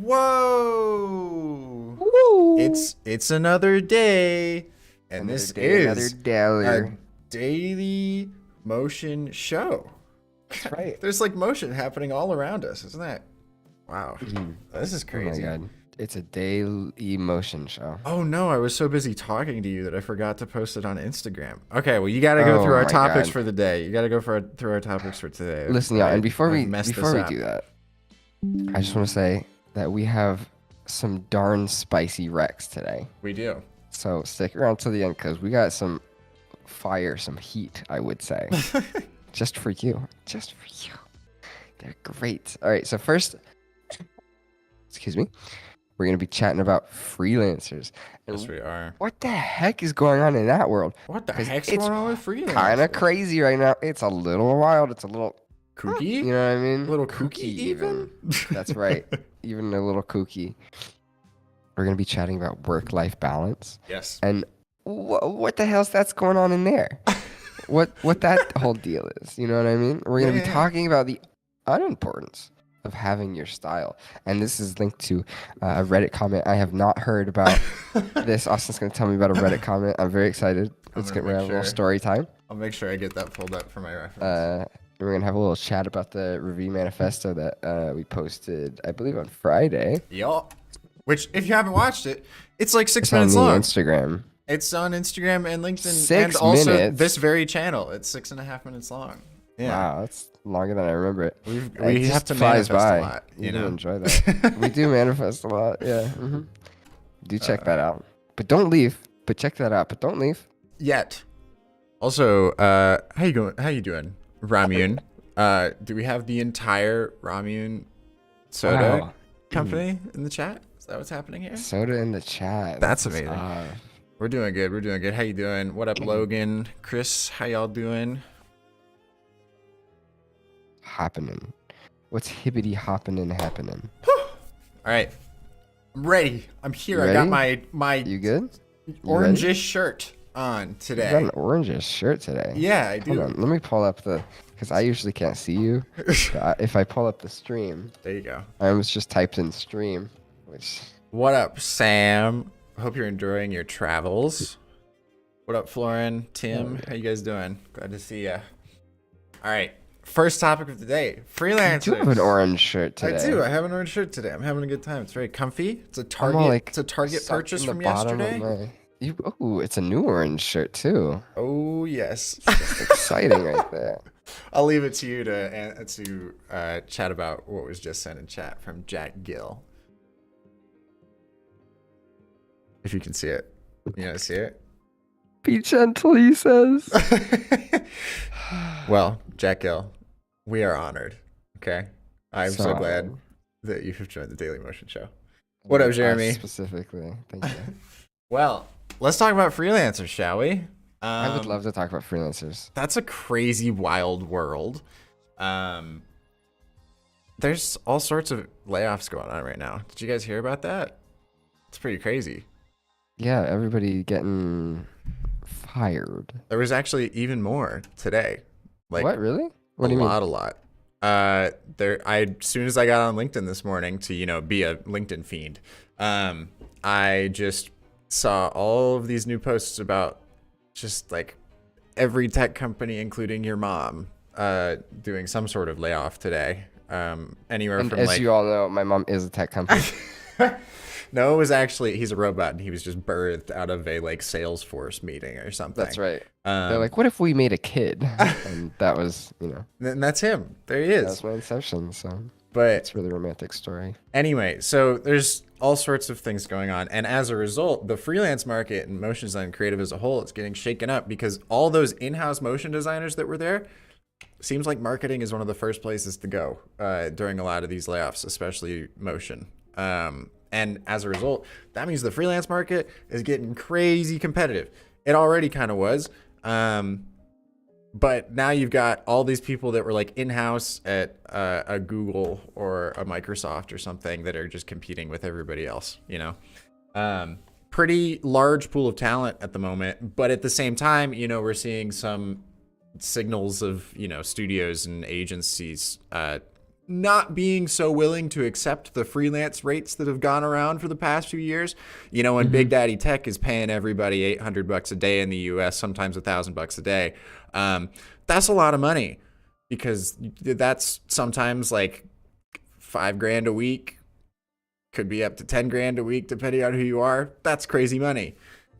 Whoa! Woo! It's another day, and Another this day, is another a day. daily motion show. That's right. There's like motion happening all around us, isn't that? Wow, this is Oh my crazy. god. It's a daily emotion show. Oh no, I was so busy talking to you that I forgot to post it on Instagram. Okay, well you got to go through Oh our my topics god. for the day. You got to go through our topics for today. Listen, y'all, and before I've we messed before this we up. do that, I just want to say that we have some darn spicy Rex today. We do. So stick around to the end because we got some fire, some heat, I would say. Just for you. Just for you. They're great. All right, so first, excuse me, we're going to be chatting about freelancers. And Yes, we are. what the heck is going on in that world? What the 'Cause heck's it's going on with freelance? Kind of crazy right now. It's a little wild. It's a little Kooky? You know what I mean? A little kooky even? That's right. Even a little kooky. We're going to be chatting about work-life balance. Yes. And what the hell's that's going on in there? what that whole deal is. You know what I mean? We're going to be talking about the unimportance of having your style. And this is linked to a Reddit comment. I have not heard about this. Austin's going to tell me about a Reddit comment. I'm very excited. Let's get ready to have a little story time. I'll make sure I get that pulled up for my reference. We're going to have a little chat about the Ravie manifesto that we posted, I believe, on Friday. Yup. Which, if you haven't watched it, it's like 6 It's on minutes the long. Instagram. It's on Instagram and LinkedIn, 6 and also minutes? this very channel. It's 6.5 minutes long. Yeah. Wow, that's longer than I remember it. We It have just to flies manifest by. a lot. You do know. enjoy that. We do manifest a lot. Yeah. Do check that out. But don't leave. But check that out. But don't leave. Yet. Also, how you going? How you doing, Ramune? Do we have the entire Ramune soda Wow. company in the chat? Is that what's happening here? Soda in the chat. That's This is, amazing. We're doing good. We're doing good. How you doing? What up, Logan? Chris, how y'all doing? happening. What's hibbity hopping happening? All right, I'm ready. I'm here. You I got ready? my You good? You orangish ready? shirt on You got today. an orangish shirt today. Yeah, I Hold do. on. Let me pull up because I usually can't see you. But if I pull up the stream, There you go. I almost just typed in stream, which What up, Sam? Hope you're enjoying your travels. What up, Florin? Tim, how you guys doing? Glad to see ya. All right, first topic of the day: freelancers. you do have an orange shirt today. I do. I have an orange shirt today. I'm having a good time. It's very comfy. It's a Target. like, It's a Target sucked purchase in the from bottom of yesterday. Oh, it's a new orange shirt too. Oh yes. It's exciting right there. I'll leave it to you to chat about what was just sent in chat from Jack Gill. If you can see it, you know, see it. Be gentle, he says. Well, Jack Gill, we are honored. Okay, I'm so glad So, that you have joined the Daily Motion Show. What up, us Jeremy? Specifically, thank you. Well, let's talk about freelancers, shall we? I would love to talk about freelancers. That's a crazy, wild world. There's all sorts of layoffs going on right now. Did you guys hear about that? It's pretty crazy. Yeah, everybody getting fired. There was actually even more today. Like What, really? What a do you mean? lot, a lot. As soon as I got on LinkedIn this morning to, be a LinkedIn fiend, I just saw all of these new posts about just like every tech company, including your mom, doing some sort of layoff today. Anywhere And from as like, you all know, my mom is a tech company. no, it was actually, he's a robot and he was just birthed out of a like Salesforce meeting or something. That's right. They're like, what if we made a kid? And that was, And that's him. There he that is. was my inception. So But it's a really romantic story. anyway, so there's all sorts of things going on. And as a result, the freelance market and motion design creative as a whole is getting shaken up because all those in-house motion designers that were there, seems like marketing is one of the first places to go during a lot of these layoffs, especially motion. And as a result, that means the freelance market is getting crazy competitive. It already kind of was. But now you've got all these people that were like in-house at a Google or a Microsoft or something that are just competing with everybody else, Pretty large pool of talent at the moment. But at the same time, we're seeing some signals of, studios and agencies not being so willing to accept the freelance rates that have gone around for the past few years. You know, when Big Daddy Tech is paying everybody $800 a day in the US, sometimes $1,000 a day, that's a lot of money, because that's sometimes like $5,000 a week, could be up to 10 grand a week, depending on who you are. That's crazy money.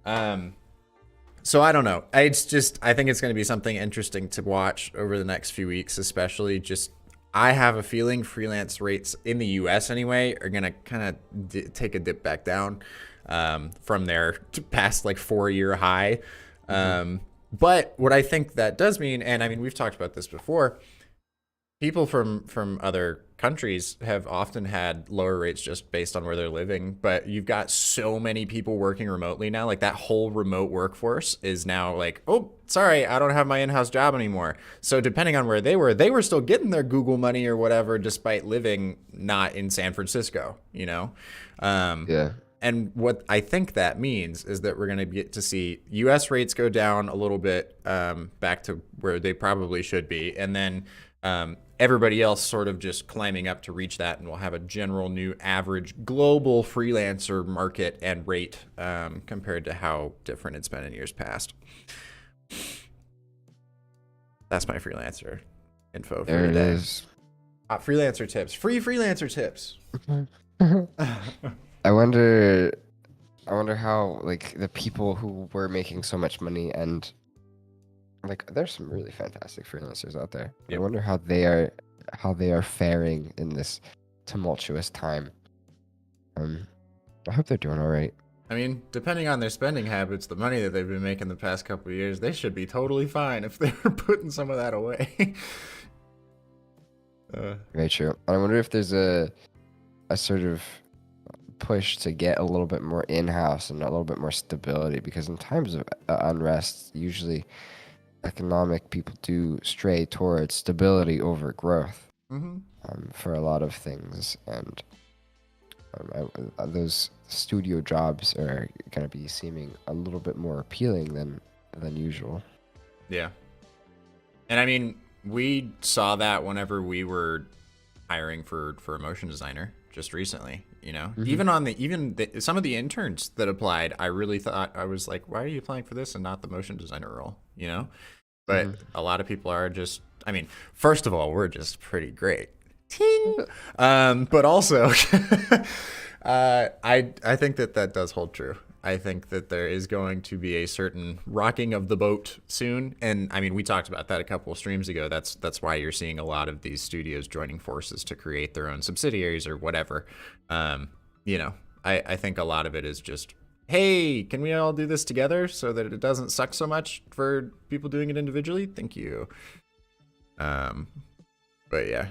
So I don't know. I think it's going to be something interesting to watch over the next few weeks, especially just, I have a feeling freelance rates in the US anyway are going to kind of take a dip back down from their past like 4-year high. But what I think that does mean, and I mean, we've talked about this before, people from other countries have often had lower rates just based on where they're living, but you've got so many people working remotely now. Like that whole remote workforce is now like, oh, sorry, I don't have my in-house job anymore. So depending on where they were still getting their Google money or whatever, despite living not in San Francisco, you know? Yeah. And what I think that means is that we're going to get to see US rates go down a little bit, back to where they probably should be. And then everybody else sort of just climbing up to reach that, and we'll have a general new average global freelancer market and rate compared to how different it's been in years past. That's my freelancer info for There it today. is. Freelancer tips. Free freelancer tips. I wonder how like the people who were making so much money, and like there's some really fantastic freelancers out there. Yep. I wonder how they are faring in this tumultuous time. I hope they're doing all right. I mean, depending on their spending habits, the money that they've been making the past couple of years, they should be totally fine if they're putting some of that away. Very true. I wonder if there's a sort of push to get a little bit more in-house and a little bit more stability, because in times of unrest, usually economic people do stray towards stability over growth for a lot of things, and those studio jobs are going to be seeming a little bit more appealing than usual. Yeah. And I mean, we saw that whenever we were hiring for a motion designer just recently, you know. Even some of the interns that applied, I really thought, I was like, why are you applying for this and not the motion designer role, you know? But a lot of people are just, I mean, first of all, we're just pretty great. Ting! But also I think that does hold true. I think that there is going to be a certain rocking of the boat soon. And I mean, we talked about that a couple of streams ago. That's why you're seeing a lot of these studios joining forces to create their own subsidiaries or whatever. You know, I think a lot of it is just, hey, can we all do this together so that it doesn't suck so much for people doing it individually? Thank you. But yeah.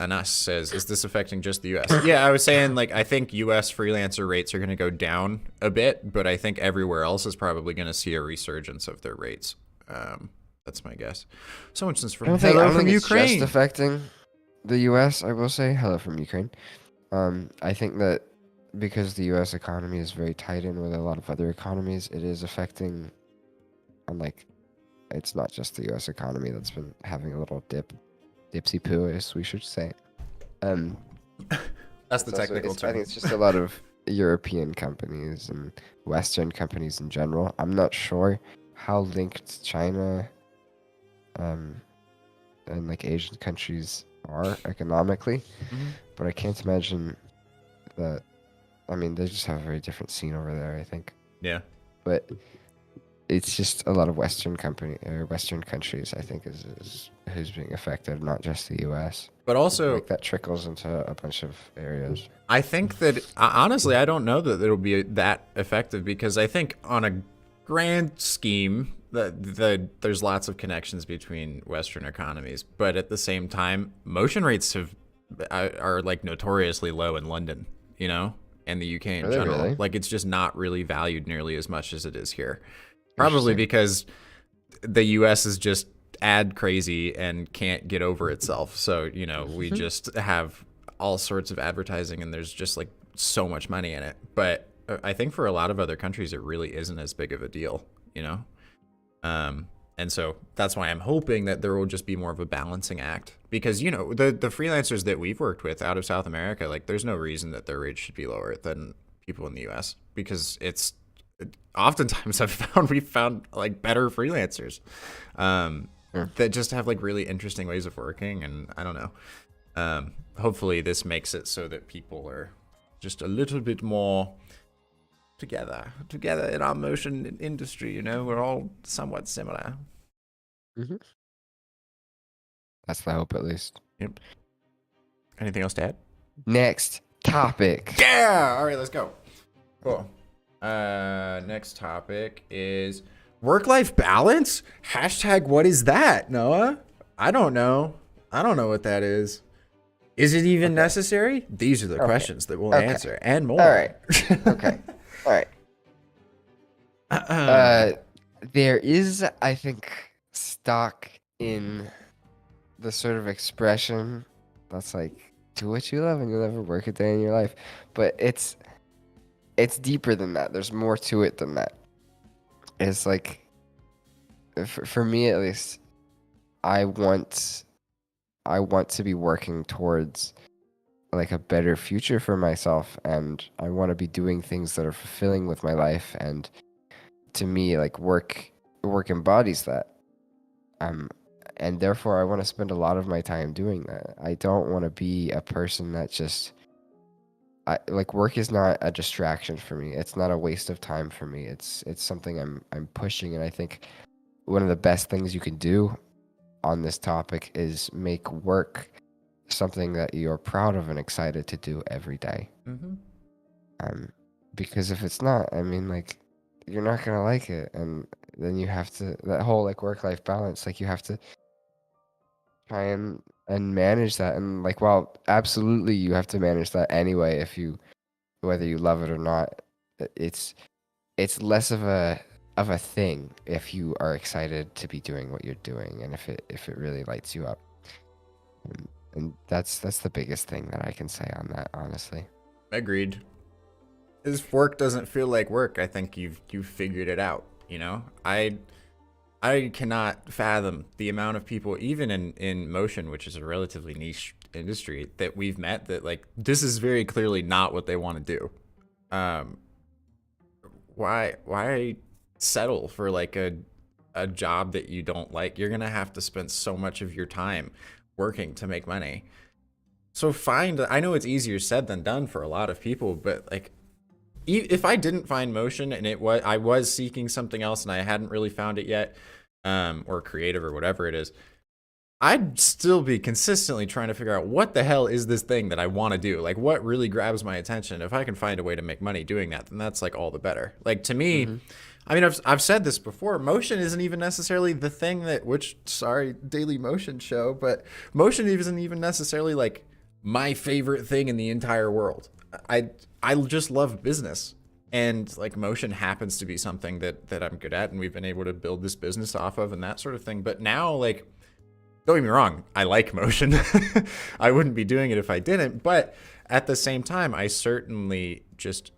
Anas says, is this affecting just the U.S.? Yeah, I was saying, like, I think U.S. freelancer rates are going to go down a bit, but I think everywhere else is probably going to see a resurgence of their rates. That's my guess. Someone says from hello from Ukraine. It's just affecting the U.S. I will say hello from Ukraine. I think that because the U.S. economy is very tied in with a lot of other economies, it is affecting. Unlike, it's not just the U.S. economy that's been having a little dipsy poo, as we should say. That's the technical term. I think it's just a lot of European companies and Western companies in general. I'm not sure how linked China and like Asian countries are economically, but I can't imagine that. I mean, they just have a very different scene over there, I think. Yeah. But it's just a lot of Western countries, I think, is who's being affected, not just the U.S. But also, like that trickles into a bunch of areas. I think that honestly, I don't know that it'll be that effective, because I think on a grand scheme, there's lots of connections between Western economies, but at the same time, motion rates are like notoriously low in London, you know, and the UK in general. Really? Like, it's just not really valued nearly as much as it is here. Probably because the U.S. is just ad crazy and can't get over itself. So, you know, we just have all sorts of advertising, and there's just like so much money in it. But I think for a lot of other countries, it really isn't as big of a deal, you know? And so that's why I'm hoping that there will just be more of a balancing act, because, you know, the freelancers that we've worked with out of South America, like there's no reason that their rates should be lower than people in the US, because it's oftentimes we've found like better freelancers that just have like really interesting ways of working. And I don't know. Hopefully this makes it so that people are just a little bit more together in our motion industry. You know, we're all somewhat similar. Mm-hmm. That's the hope, at least. Yep. Anything else to add? Next topic. Yeah. All right, let's go. Cool. Next topic is work-life balance. # what is that, Noah? I don't know what that is. Is it even necessary? These are the questions that we'll answer and more. All right. Okay. All right. There is, I think, stock in the sort of expression that's like, do what you love and you'll never work a day in your life. But it's deeper than that. There's more to it than that. It's like, for me at least, I want to be working towards like a better future for myself, and I want to be doing things that are fulfilling with my life. And to me, like work embodies that. And therefore I want to spend a lot of my time doing that. I don't want to be a person that just like work is not a distraction for me. It's not a waste of time for me. It's something I'm pushing. And I think one of the best things you can do on this topic is make work something that you're proud of and excited to do every day. Mm-hmm. Because if it's not, I mean, like, you're not gonna like it, and then you have to, that whole like work-life balance, like you have to try and manage that. And like, well, absolutely you have to manage that anyway, whether you love it or not. It's less of a thing if you are excited to be doing what you're doing, and if it really lights you up. And that's the biggest thing that I can say on that, honestly. Agreed. If work doesn't feel like work, I think you've figured it out. You know, I cannot fathom the amount of people, even in motion, which is a relatively niche industry, that we've met that like this is very clearly not what they want to do. Why settle for like a job that you don't like? You're gonna have to spend so much of your time working to make money. So I know it's easier said than done for a lot of people, but like, if I didn't find motion and I was seeking something else and I hadn't really found it yet, or creative or whatever it is, I'd still be consistently trying to figure out what the hell is this thing that I want to do? Like, what really grabs my attention? If I can find a way to make money doing that, then that's like all the better. Like, to me, mm-hmm. I mean, I've said this before, motion isn't even necessarily the thing Daily Motion show, but motion isn't even necessarily like my favorite thing in the entire world. I just love business, and like motion happens to be something that I'm good at, and we've been able to build this business off of and that sort of thing. But now, like, don't get me wrong, I like motion. I wouldn't be doing it if I didn't, but at the same time, I certainly just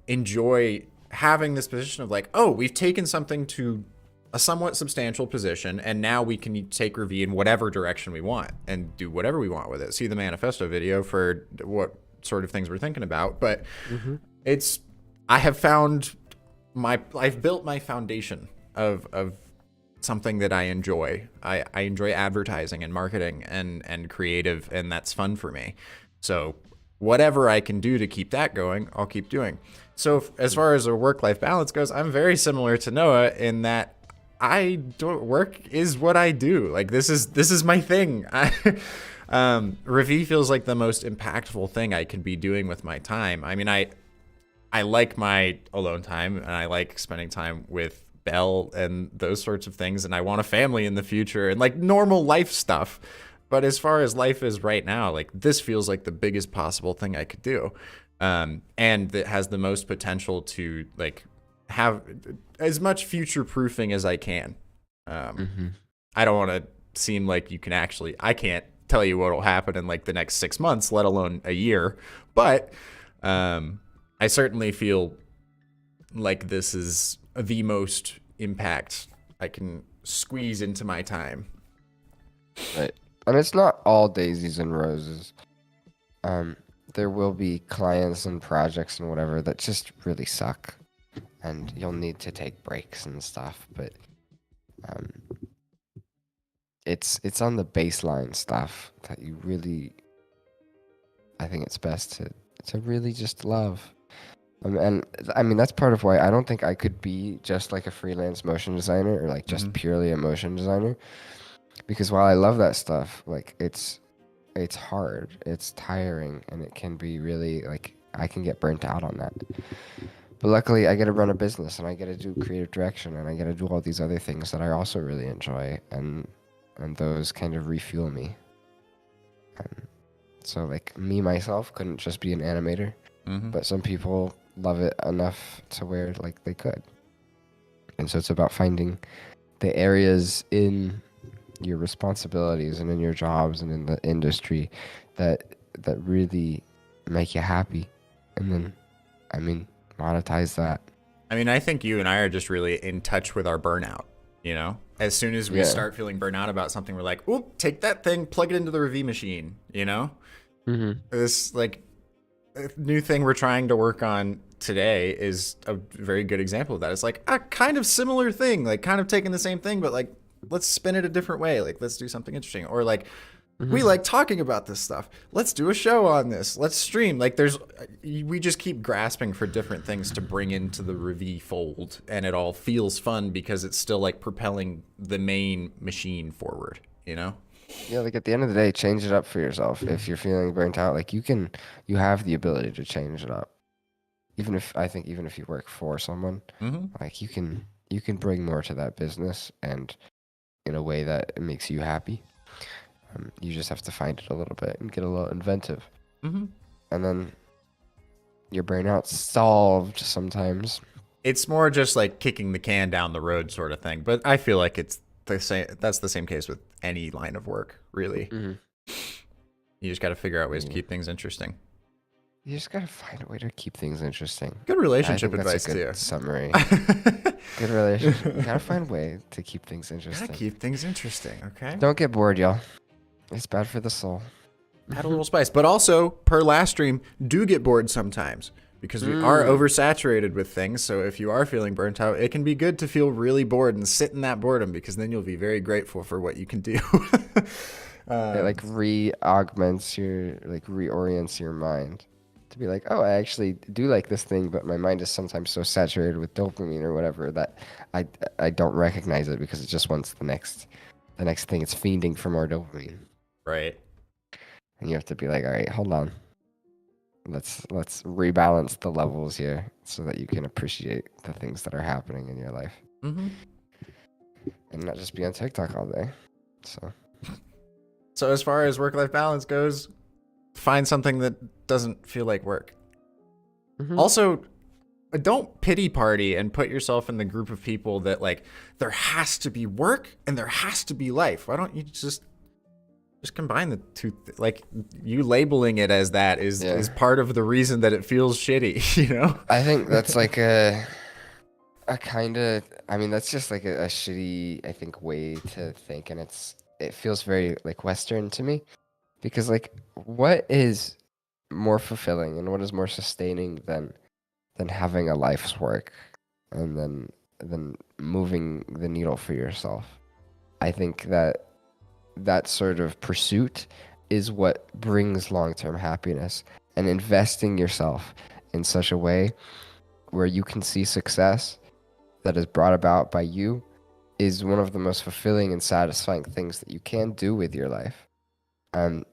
enjoy having this position of like, oh, we've taken something to a somewhat substantial position, and now we can take Ravie in whatever direction we want and do whatever we want with it. See the manifesto video for what sort of things we're thinking about, but mm-hmm. I've built my foundation of something that I enjoy. I enjoy advertising and marketing and creative, and that's fun for me. So whatever I can do to keep that going, I'll keep doing. So as far as a work-life balance goes, I'm very similar to Noah in that work is what I do. Like, this is my thing. Ravie feels like the most impactful thing I can be doing with my time. I mean, I like my alone time, and I like spending time with Belle and those sorts of things, and I want a family in the future and like normal life stuff. But as far as life is right now, like, this feels like the biggest possible thing I could do, and that has the most potential to like have as much future proofing as I can. Mm-hmm. I don't want to seem like I can't tell you what will happen in like the next 6 months, let alone a year. But I certainly feel like this is the most impact I can squeeze into my time. Right. And it's not all daisies and roses. There will be clients and projects and whatever that just really suck, and you'll need to take breaks and stuff. But um, it's on the baseline stuff that you really, I think it's best to really just love. And I mean, that's part of why I don't think I could be just like a freelance motion designer or like just purely a motion designer. Because while I love that stuff, like it's hard, it's tiring, and it can be really like I can get burnt out on that. But luckily, I get to run a business, and I get to do creative direction, and I get to do all these other things that I also really enjoy, and those kind of refuel me. So like me myself couldn't just be an animator, but some people love it enough to where like they could. And so it's about finding the areas in your responsibilities and in your jobs and in the industry that really make you happy, and then I mean monetize that. I mean, I think you and I are just really in touch with our burnout, you know? As soon as we start feeling burnout about something, we're like, oop, take that thing, plug it into the Ravie machine, you know? This like new thing we're trying to work on today is a very good example of that. It's like a kind of similar thing, like kind of taking the same thing, but like let's spin it a different way. Like let's do something interesting. Or like we like talking about this stuff. Let's do a show on this. Let's stream. Like we just keep grasping for different things to bring into the Ravie fold, and it all feels fun because it's still like propelling the main machine forward, you know? Yeah, like at the end of the day, change it up for yourself. If you're feeling burnt out, like you have the ability to change it up. Even if you work for someone, like you can bring more to that business, and in a way that it makes you happy. You just have to find it a little bit and get a little inventive. And then your burnout's solved sometimes. It's more just like kicking the can down the road sort of thing. But I feel like it's the same. That's the same case with any line of work, really. You just got to figure out ways to keep things interesting. You just got to find a way to keep things interesting. Good relationship advice too. Good summary. Good relationship. You got to find a way to keep things interesting. Gotta keep things interesting, okay? Don't get bored, y'all. It's bad for the soul. Add a little spice. But also, per last stream, do get bored sometimes, because we are oversaturated with things. So if you are feeling burnt out, it can be good to feel really bored and sit in that boredom, because then you'll be very grateful for what you can do. It like reorients your mind to be like, oh, I actually do like this thing, but my mind is sometimes so saturated with dopamine or whatever that I don't recognize it, because it just wants the next thing. It's fiending for more dopamine. Right. And you have to be like, all right, hold on. Let's rebalance the levels here so that you can appreciate the things that are happening in your life. And not just be on TikTok all day. So as far as work-life balance goes, find something that doesn't feel like work. Also, don't pity party and put yourself in the group of people that like there has to be work and there has to be life. Why don't you just combine the two? Like you labeling it as that is part of the reason that it feels shitty, you know? I think that's like a kind of, I mean, that's just like a shitty, I think, way to think, and it feels very like Western to me, because like what is more fulfilling and what is more sustaining than having a life's work and then moving the needle for yourself? I think that sort of pursuit is what brings long-term happiness, and investing yourself in such a way where you can see success that is brought about by you is one of the most fulfilling and satisfying things that you can do with your life. And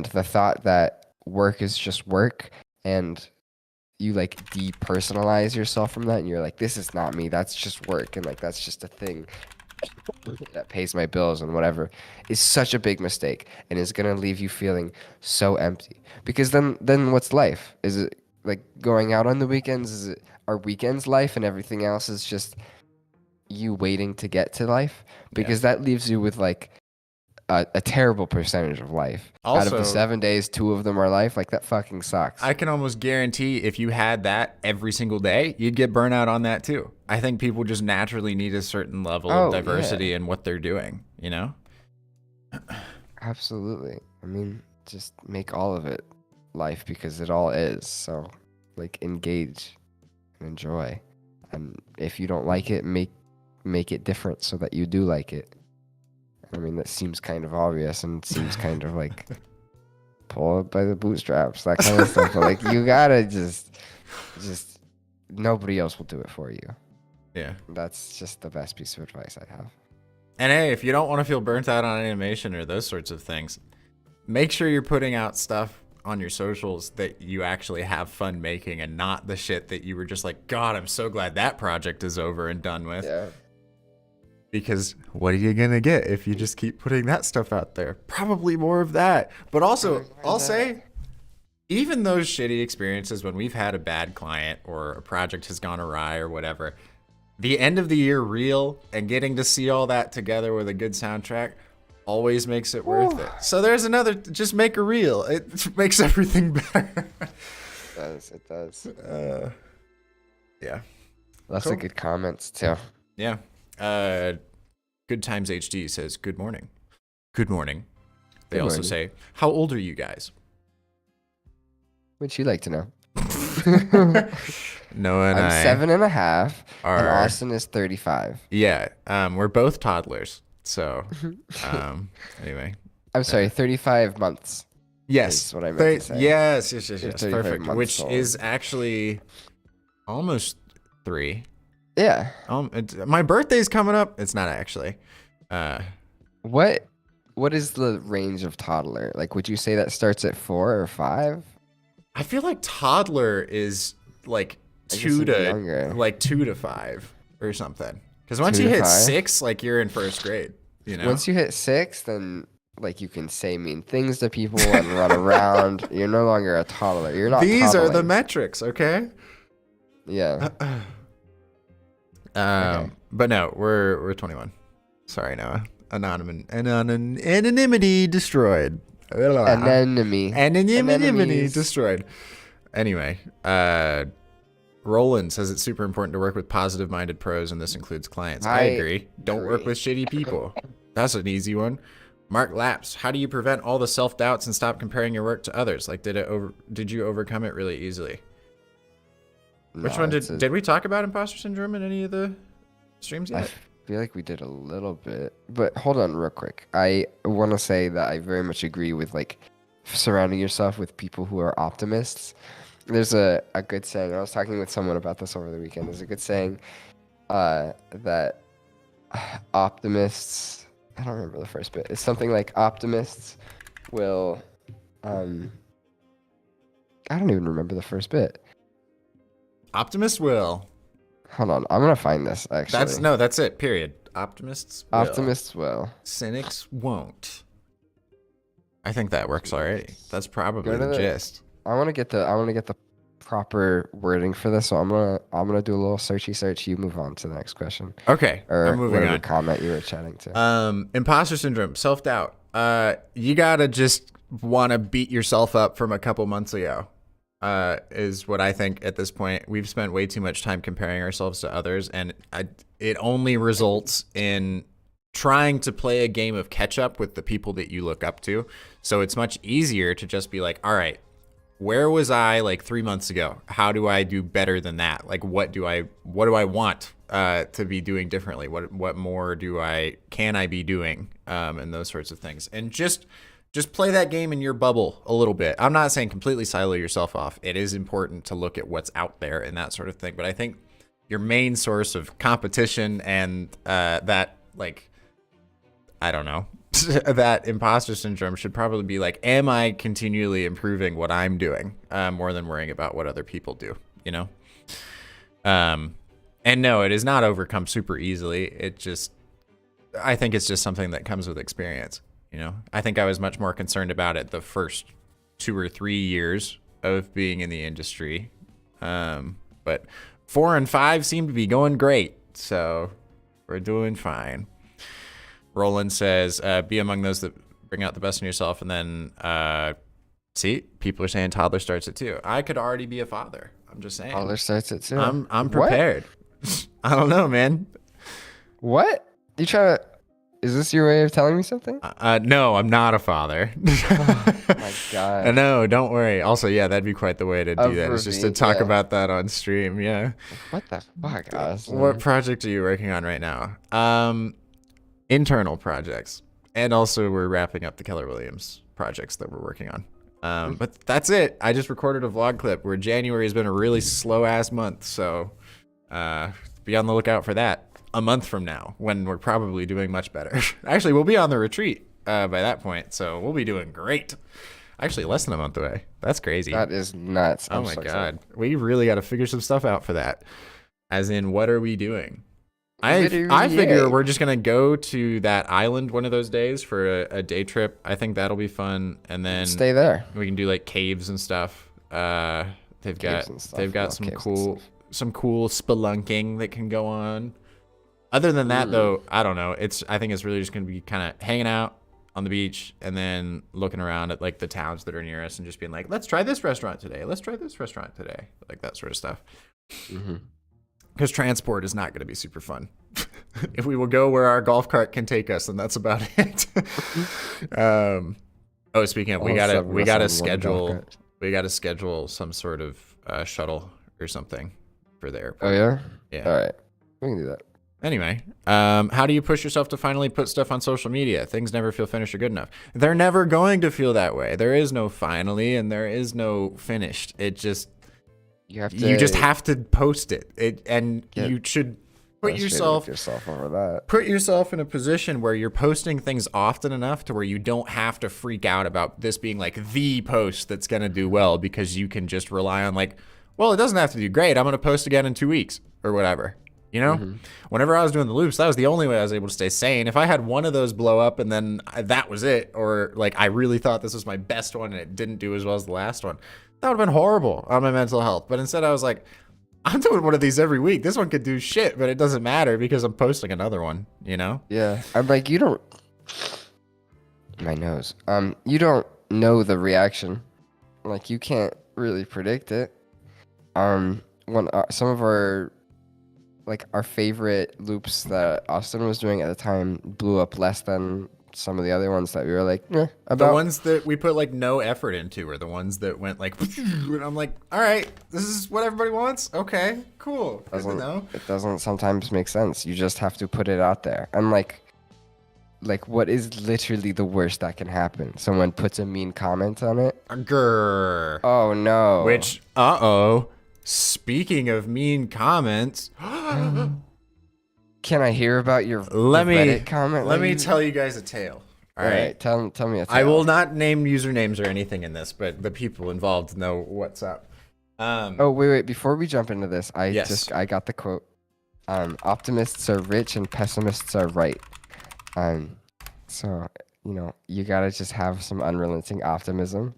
the thought that work is just work, and you like depersonalize yourself from that, and you're like, this is not me, that's just work, and like that's just a thing that pays my bills and whatever, is such a big mistake, and is gonna leave you feeling so empty. Because then what's life? Is it like going out on the weekends? Is it our weekends life and everything else is just you waiting to get to life? Because that leaves you with like a terrible percentage of life. Out of Also, the 7 days, 2 of them are life. Like, that fucking sucks. I can almost guarantee if you had that every single day, you'd get burnout on that too. I think people just naturally need a certain level of diversity in what they're doing, you know? Absolutely. I mean, just make all of it life because it all is. So, like, engage and enjoy. And if you don't like it, make it different so that you do like it. I mean, that seems kind of obvious and seems kind of like pull it by the bootstraps, that kind of stuff. But like, you gotta just nobody else will do it for you. Yeah. That's just the best piece of advice I have. And hey, if you don't want to feel burnt out on animation or those sorts of things, make sure you're putting out stuff on your socials that you actually have fun making and not the shit that you were just like, God, I'm so glad that project is over and done with. Yeah. Because what are you going to get if you just keep putting that stuff out there? Probably more of that. But also, I'll say, even those shitty experiences when we've had a bad client or a project has gone awry or whatever, the end of the year reel and getting to see all that together with a good soundtrack always makes it worth it. So there's another, just make a reel. It makes everything better. It does. Yeah. Lots of good comments too. Yeah. Good Times HD says, good morning. Good morning. They also say, how old are you guys? Would you like to know? Noah and I'm I 7.5, and Austin is 35. Yeah, we're both toddlers. So, anyway. I'm sorry, 35 months. Yes. Is what I meant to say. Yes. Perfect. Which old. is actually almost 3. Yeah. My birthday's coming up. It's not actually. What is the range of toddler? Like, would you say that starts at 4 or 5? I feel like toddler is like 2 to 5 or something. Because once you hit 6, like you're in first grade. You know. Once you hit 6, then like you can say mean things to people and run around. You're no longer a toddler. You're not. These toddling. are the metrics, okay? Yeah. Okay. But no, we're 21. Sorry, Noah. Anonymity destroyed. Anonymity destroyed. Anyway, Roland says it's super important to work with positive-minded pros, and this includes clients. I agree. Don't work with shitty people. That's an easy one. Mark Laps, how do you prevent all the self-doubts and stop comparing your work to others? Like, did you overcome it really easily? Which one did we talk about imposter syndrome in any of the streams yet? I feel like we did a little bit, but hold on real quick. I want to say that I very much agree with like surrounding yourself with people who are optimists. There's a good saying. I was talking with someone about this over the weekend. There's a good saying that optimists, I don't remember the first bit. It's something like optimists will, I don't even remember the first bit. Optimists will. Hold on, I'm gonna find this actually. That's it. Period. Optimists will. Cynics won't. I think that works already. That's probably the gist. I want to get the proper wording for this, so I'm gonna do a little searchy search. You move on to the next question. Okay, or I'm moving on. Comment you were chatting to. Imposter syndrome, self-doubt. You gotta just want to beat yourself up from a couple months ago. Is what I think at this point. We've spent way too much time comparing ourselves to others, and it only results in trying to play a game of catch up with the people that you look up to. So it's much easier to just be like, all right, where was I like 3 months ago? How do I do better than that? Like, what do I want to be doing differently? What more can I be doing? And those sorts of things. And just play that game in your bubble a little bit. I'm not saying completely silo yourself off. It is important to look at what's out there and that sort of thing. But I think your main source of competition and that, like, I don't know, that imposter syndrome should probably be like, am I continually improving what I'm doing more than worrying about what other people do, you know? And no, it is not overcome super easily. I think it's just something that comes with experience. You know, I think I was much more concerned about it the first 2 or 3 years of being in the industry. But 4 and 5 seem to be going great. So we're doing fine. Roland says, be among those that bring out the best in yourself. And then, see, people are saying toddler starts at 2. I could already be a father. I'm just saying. Toddler starts at 2. I'm prepared. I don't know, man. What? You trying to... Is this your way of telling me something? No, I'm not a father. Oh my God. No, don't worry. Also, yeah, that'd be quite the way to do that. It's just to talk about that on stream. Yeah. What the fuck, Austin? What project are you working on right now? Internal projects. And also we're wrapping up the Keller Williams projects that we're working on. But that's it. I just recorded a vlog clip where January has been a really slow ass month. So be on the lookout for that. A month from now, when we're probably doing much better. Actually, we'll be on the retreat by that point, so we'll be doing great. Actually, less than a month away. That's crazy. That is nuts. Oh my God. We really got to figure some stuff out for that. As in, what are we doing? I figure we're just going to go to that island one of those days for a day trip. I think that'll be fun. And then stay there. We can do like caves and stuff. They've got some cool spelunking that can go on. Other than that, though, I don't know. I think it's really just going to be kind of hanging out on the beach and then looking around at like the towns that are near us and just being like, let's try this restaurant today. Let's try this restaurant today. Like that sort of stuff. Because transport is not going to be super fun. If we will go where our golf cart can take us, then that's about it. Speaking of, we gotta schedule some sort of shuttle or something for the airport. Oh yeah. Yeah. All right. We can do that. Anyway, how do you push yourself to finally put stuff on social media? Things never feel finished or good enough. They're never going to feel that way. There is no finally and there is no finished. It just you just have to post it. You should put yourself over that. Put yourself in a position where you're posting things often enough to where you don't have to freak out about this being like the post that's going to do well, because you can just rely on like, well, it doesn't have to do great. I'm going to post again in 2 weeks or whatever. You know, whenever I was doing the loops, that was the only way I was able to stay sane. If I had one of those blow up and then that was it, or like I really thought this was my best one and it didn't do as well as the last one, that would have been horrible on my mental health. But instead I was like, I'm doing one of these every week. This one could do shit, but it doesn't matter because I'm posting another one, you know? Yeah. I'm like, you don't, my nose, you don't know the reaction. Like you can't really predict it. When some of our favorite loops that Austin was doing at the time blew up less than some of the other ones that we were like, about. The ones that we put like no effort into are the ones that went like, and I'm like, all right, this is what everybody wants. Okay, cool. It doesn't sometimes make sense. You just have to put it out there. And like what is literally the worst that can happen? Someone puts a mean comment on it. Grrr. Oh no. Which, speaking of mean comments, can I hear about your Reddit comment? Let me tell you guys a tale. All right. Tell me a tale. I will not name usernames or anything in this, but the people involved know what's up. Wait. Before we jump into this, I got the quote. Optimists are rich and pessimists are right. So, you gotta just have some unrelenting optimism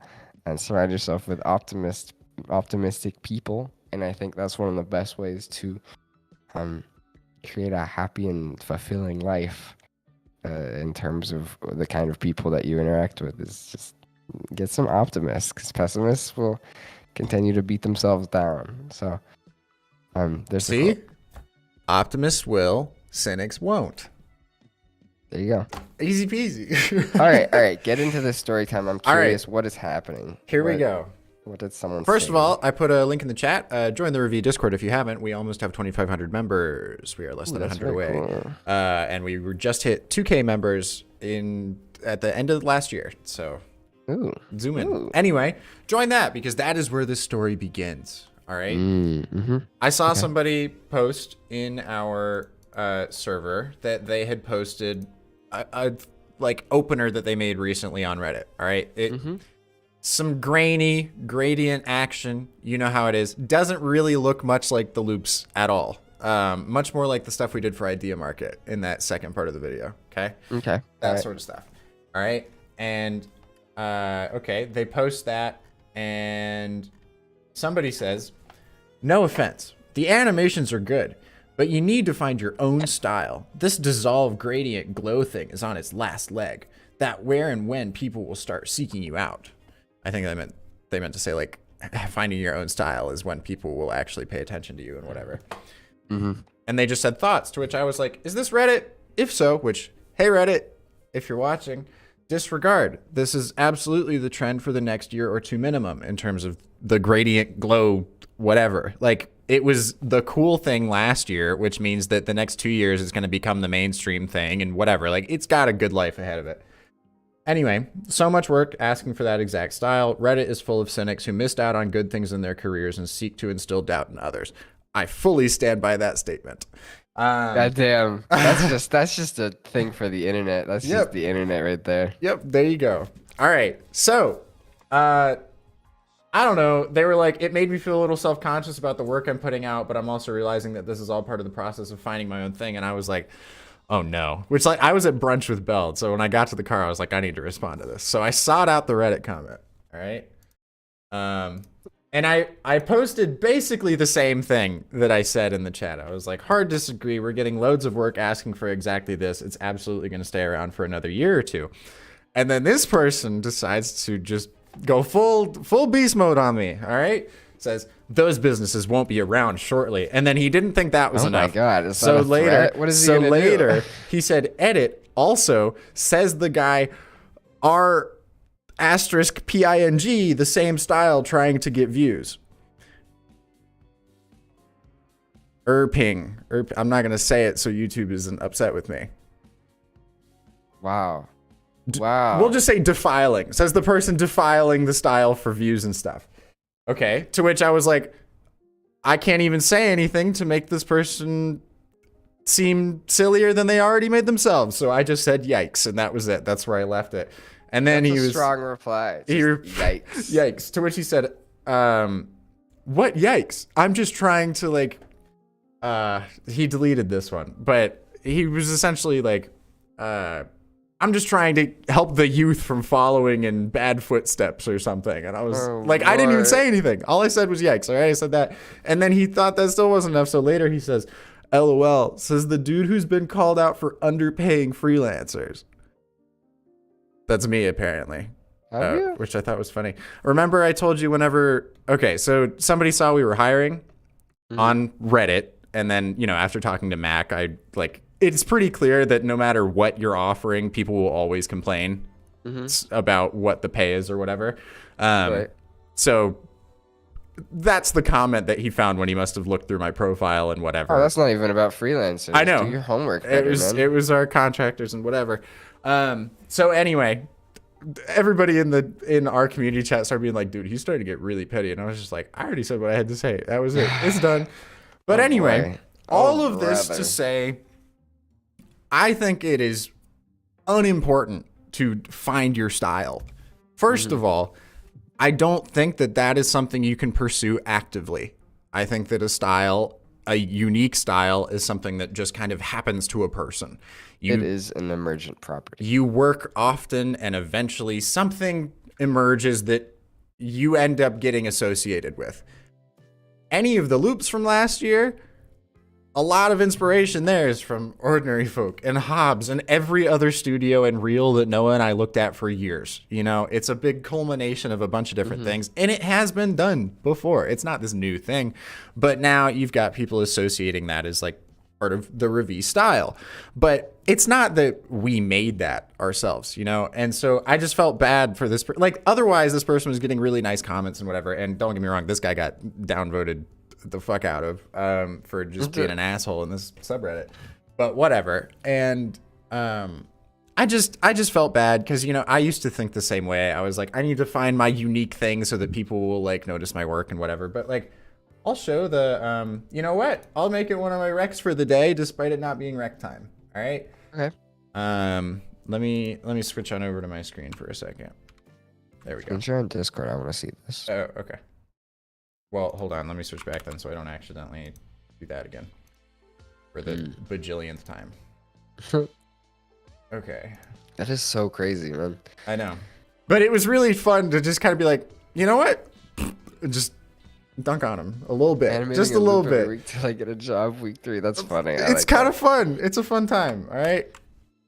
and surround yourself with optimistic people. And I think that's one of the best ways to create a happy and fulfilling life in terms of the kind of people that you interact with, is just get some optimists, because pessimists will continue to beat themselves down. So optimists will, cynics won't. There you go. Easy peasy. All right. Get into this story time. I'm curious what is happening. Here we go. What did someone First say? of all, I put a link in the chat. Join the Ravie Discord if you haven't. We almost have 2,500 members. We are less than 100 away. Cool. And we were just hit 2K members at the end of last year. So zoom in. Anyway, join that, because that is where this story begins. All right. I saw somebody post in our server that they had posted a opener that they made recently on Reddit. All right. Some grainy gradient action, you know how it is. Doesn't really look much like the loops at all. Much more like the stuff we did for Idea Market in that second part of the video. Okay. That sort of stuff. All right. And they post that, and somebody says, no offense, the animations are good, But you need to find your own style. This dissolve gradient glow thing is on its last leg. That where and when people will start seeking you out. I think they meant to say like finding your own style is when people will actually pay attention to you and whatever. Mm-hmm. And they just said thoughts, to which I was like, is this Reddit? If so, which, hey Reddit, if you're watching, disregard. This is absolutely the trend for the next year or two minimum in terms of the gradient glow, whatever. Like, it was the cool thing last year, which means that the next 2 years is going to become the mainstream thing and whatever. Like, it's got a good life ahead of it. Anyway, so much work asking for that exact style. Reddit is full of cynics who missed out on good things in their careers and seek to instill doubt in others. I fully stand by that statement. God damn. That's just a thing for the internet. That's just the internet right there. Yep, there you go. All right. So, I don't know. They were like, it made me feel a little self-conscious about the work I'm putting out, but I'm also realizing that this is all part of the process of finding my own thing. And I was like, oh no. Which, like, I was at brunch with Belle. So when I got to the car, I was like, I need to respond to this. So I sought out the Reddit comment. All right. And I posted basically the same thing that I said in the chat. I was like, hard disagree. We're getting loads of work asking for exactly this. It's absolutely going to stay around for another year or two. And then this person decides to just go full beast mode on me. All right. Says those businesses won't be around shortly. And then he didn't think that was enough. Oh my God. Is So that a later, threat? What is he gonna do? he said, edit also says the guy R asterisk PING, the same style trying to get views. Erping. I'm not going to say it so YouTube isn't upset with me. Wow. Wow. We'll just say defiling. Says the person defiling the style for views and stuff. Okay. To which I was like, I can't even say anything to make this person seem sillier than they already made themselves. So I just said yikes, and that was it. That's where I left it. And then That's he a was strong reply. Yikes. Yikes. To which he said, what yikes? I'm just trying to like, he deleted this one, but he was essentially like, I'm just trying to help the youth from following in bad footsteps or something. And I was like, I didn't even say anything. All I said was yikes. All right. I said that. And then he thought that still wasn't enough. So later he says, LOL, says the dude who's been called out for underpaying freelancers. That's me, apparently, which I thought was funny. Remember I told you whenever, okay, so somebody saw we were hiring on Reddit. And then, you know, after talking to Mac, it's pretty clear that no matter what you're offering, people will always complain about what the pay is or whatever. Right. So that's the comment that he found when he must have looked through my profile and whatever. Oh, that's not even about freelancers. I know. Do your homework better, man. It was our contractors and whatever. So anyway, everybody in our community chat started being like, dude, he's starting to get really petty. And I was just like, I already said what I had to say. That was it. It's done. But anyway, all of this to say, I think it is unimportant to find your style. First of all, I don't think that is something you can pursue actively. I think that a unique style is something that just kind of happens to a person. It is an emergent property. You work often and eventually something emerges that you end up getting associated with. Any of the loops from last year, a lot of inspiration there is from Ordinary Folk and Hobbs and every other studio and reel that Noah and I looked at for years. You know, it's a big culmination of a bunch of different things, and it has been done before. It's not this new thing, but now you've got people associating that as like part of the Ravie style. But it's not that we made that ourselves, you know? And so I just felt bad for this. Like, otherwise, this person was getting really nice comments and whatever. And don't get me wrong, this guy got downvoted the fuck out of for just being an asshole in this subreddit. But whatever. And I just felt bad because, you know, I used to think the same way. I was like, I need to find my unique thing so that people will, like, notice my work and whatever. But, like, I'll show the, you know what? I'll make it one of my recs for the day, despite it not being rec time. All right. Okay. Let me switch on over to my screen for a second. There we go. Share on Discord. I want to see this. Oh, okay. Well, hold on. Let me switch back then, so I don't accidentally do that again for the bajillionth time. Okay. That is so crazy, man. I know, but it was really fun to just kind of be like, you know what? Just Dunk on him a little bit, Animating just a little loop every bit. week till I get a job week 3. That's funny. It's kind of fun. It's a fun time. All right.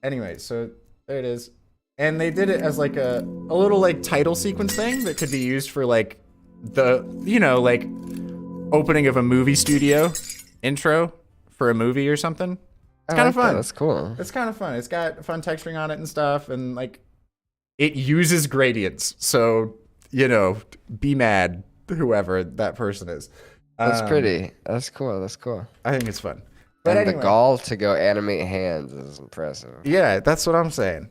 Anyway, so there it is. And they did it as like a little like title sequence thing that could be used for like the, like opening of a movie studio intro for a movie or something. It's kind of fun. That's cool. It's kind of fun. It's got fun texturing on it and stuff. And like it uses gradients. So, be mad, whoever that person is. That's pretty. That's cool. That's cool. I think it's fun. But And anyway, the gall to go animate hands is impressive. yeah, that's what I'm saying.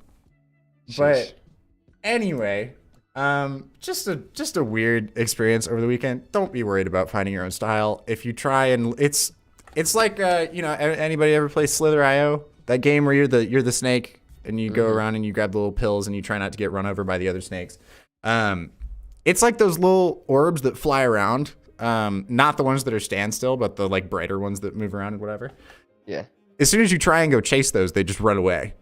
Sheesh. But anyway, just a weird experience over the weekend. Don't be worried about finding your own style. If you try and it's like anybody ever play Slither.io? That game where you're the snake and you go around and you grab the little pills and you try not to get run over by the other snakes. It's like those little orbs that fly around. Not the ones that are standstill, but the like brighter ones that move around and whatever. Yeah. As soon as you try and go chase those, they just run away.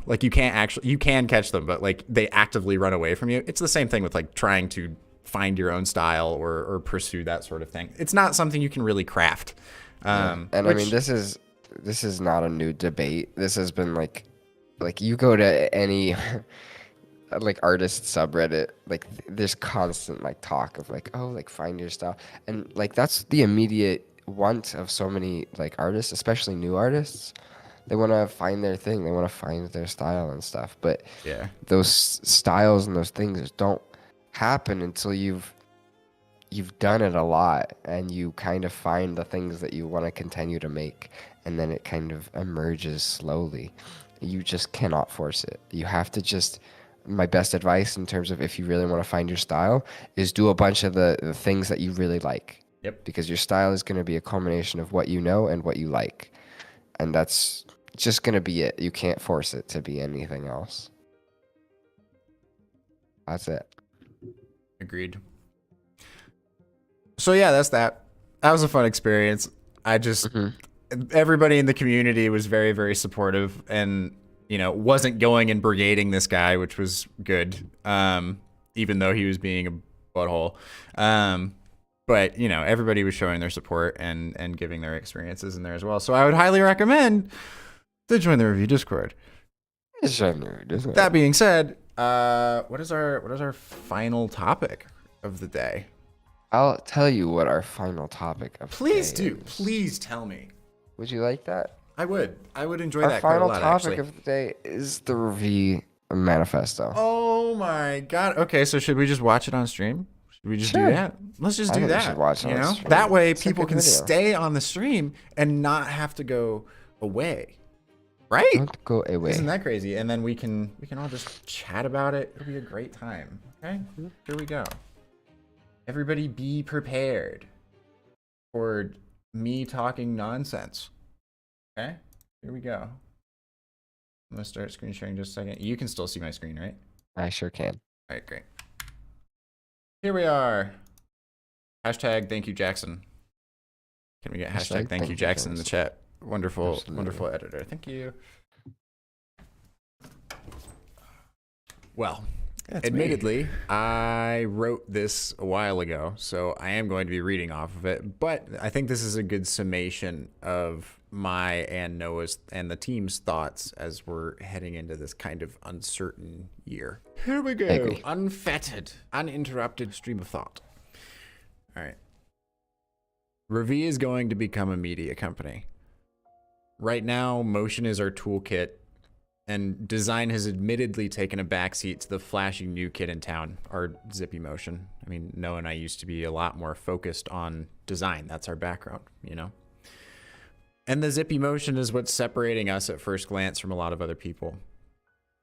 Like you can catch them, but like they actively run away from you. It's the same thing with like trying to find your own style or pursue that sort of thing. It's not something you can really craft. And I mean, this is not a new debate. This has been like you go to any like artist subreddit, like there's constant like talk of like, oh, like find your style. And like that's the immediate want of so many like artists, especially new artists. They want to find their thing. They want to find their style and stuff. But Yeah. those styles and those things don't happen until you've done it a lot and you kind of find the things that you want to continue to make, and then it kind of emerges slowly. You just cannot force it. You have to just, my best advice in terms of if you really want to find your style is do a bunch of the things that you really like. Yep. Because your style is going to be a combination of what you know and what you like. And that's just going to be it. You can't force it to be anything else. That's it. Agreed. So yeah, that's that. That was a fun experience. I just everybody in the community was very, very supportive and wasn't going and brigading this guy, which was good. Even though he was being a butthole. But everybody was showing their support and giving their experiences in there as well. So I would highly recommend to join the review Discord. That being said, what is our final topic of the day? I'll tell you what our final topic of Please the day do. is. Please tell me. Would you like that? I would enjoy Our that quite a final lot, topic actually. of the day is the Ravie manifesto. Oh my god. Okay, so should we just watch it on stream? Should we just do Sure. that? Let's just I do think we that. should watch it on stream. That way It's a people good can video. stay on the stream and not have to go away. Right? Don't go away. Isn't that crazy? And then we can all just chat about it. It'll be a great time. Okay? Here we go. Everybody be prepared for me talking nonsense. Okay? Here we go. I'm gonna start screen sharing just a second. You can still see my screen, right? I sure can. All right, great. Here we are. Hashtag thank you, Jackson. Can we get hashtag thank you, Jackson in the chat? Wonderful, Absolutely. wonderful editor. Thank you. Well, admittedly, I wrote this a while ago, so I am going to be reading off of it, but I think this is a good summation of my and Noah's and the team's thoughts as we're heading into this kind of uncertain year. Here we go. agree. Unfettered, uninterrupted stream of thought. All right. Ravie is going to become a media company. Right now, motion is our toolkit, and design has admittedly taken a backseat to the flashy new kid in town, our Zippy Motion. I mean, Noah and I used to be a lot more focused on design. That's our background, And the Zippy Motion is what's separating us at first glance from a lot of other people.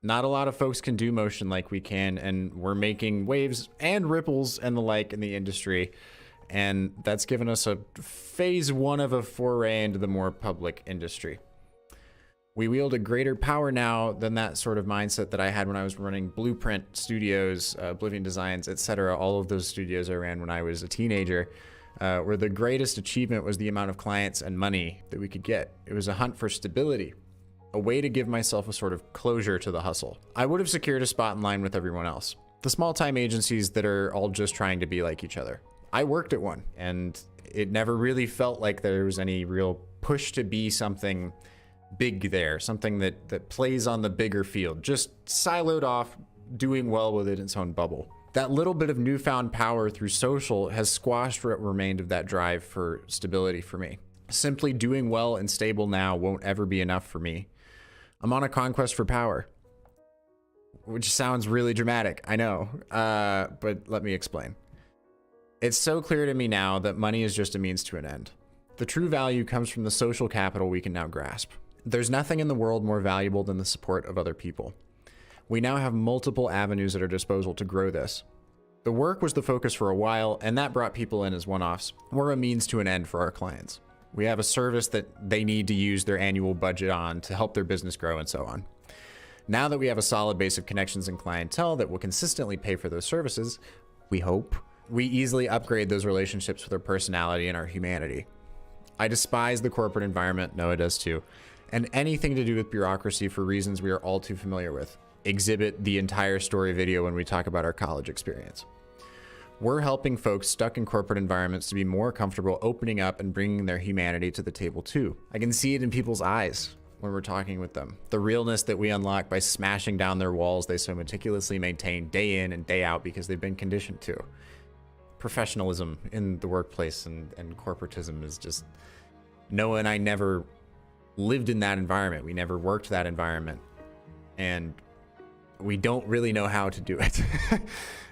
Not a lot of folks can do motion like we can, and we're making waves and ripples and the like in the industry. And that's given us a phase 1 of a foray into the more public industry. We wield a greater power now than that sort of mindset that I had when I was running Blueprint Studios, Oblivion Designs, etc. All of those studios I ran when I was a teenager, where the greatest achievement was the amount of clients and money that we could get. It was a hunt for stability, a way to give myself a sort of closure to the hustle. I would have secured a spot in line with everyone else. The small-time agencies that are all just trying to be like each other. I worked at one, and it never really felt like there was any real push to be something big there, something that plays on the bigger field, just siloed off, doing well within its own bubble. That little bit of newfound power through social has squashed what remained of that drive for stability for me. Simply doing well and stable now won't ever be enough for me. I'm on a conquest for power, which sounds really dramatic, I know, but let me explain. It's so clear to me now that money is just a means to an end. The true value comes from the social capital we can now grasp. There's nothing in the world more valuable than the support of other people. We now have multiple avenues at our disposal to grow this. The work was the focus for a while, and that brought people in as one-offs. We're a means to an end for our clients. We have a service that they need to use their annual budget on to help their business grow and so on. Now that we have a solid base of connections and clientele that will consistently pay for those services, we hope, we easily upgrade those relationships with our personality and our humanity. I despise the corporate environment, Noah does too, and anything to do with bureaucracy for reasons we are all too familiar with. Exhibit the entire story video when we talk about our college experience. We're helping folks stuck in corporate environments to be more comfortable opening up and bringing their humanity to the table too. I can see it in people's eyes when we're talking with them. The realness that we unlock by smashing down their walls they so meticulously maintain day in and day out because they've been conditioned to. Professionalism in the workplace and corporatism is just... Noah and I never lived in that environment. We never worked that environment. And we don't really know how to do it.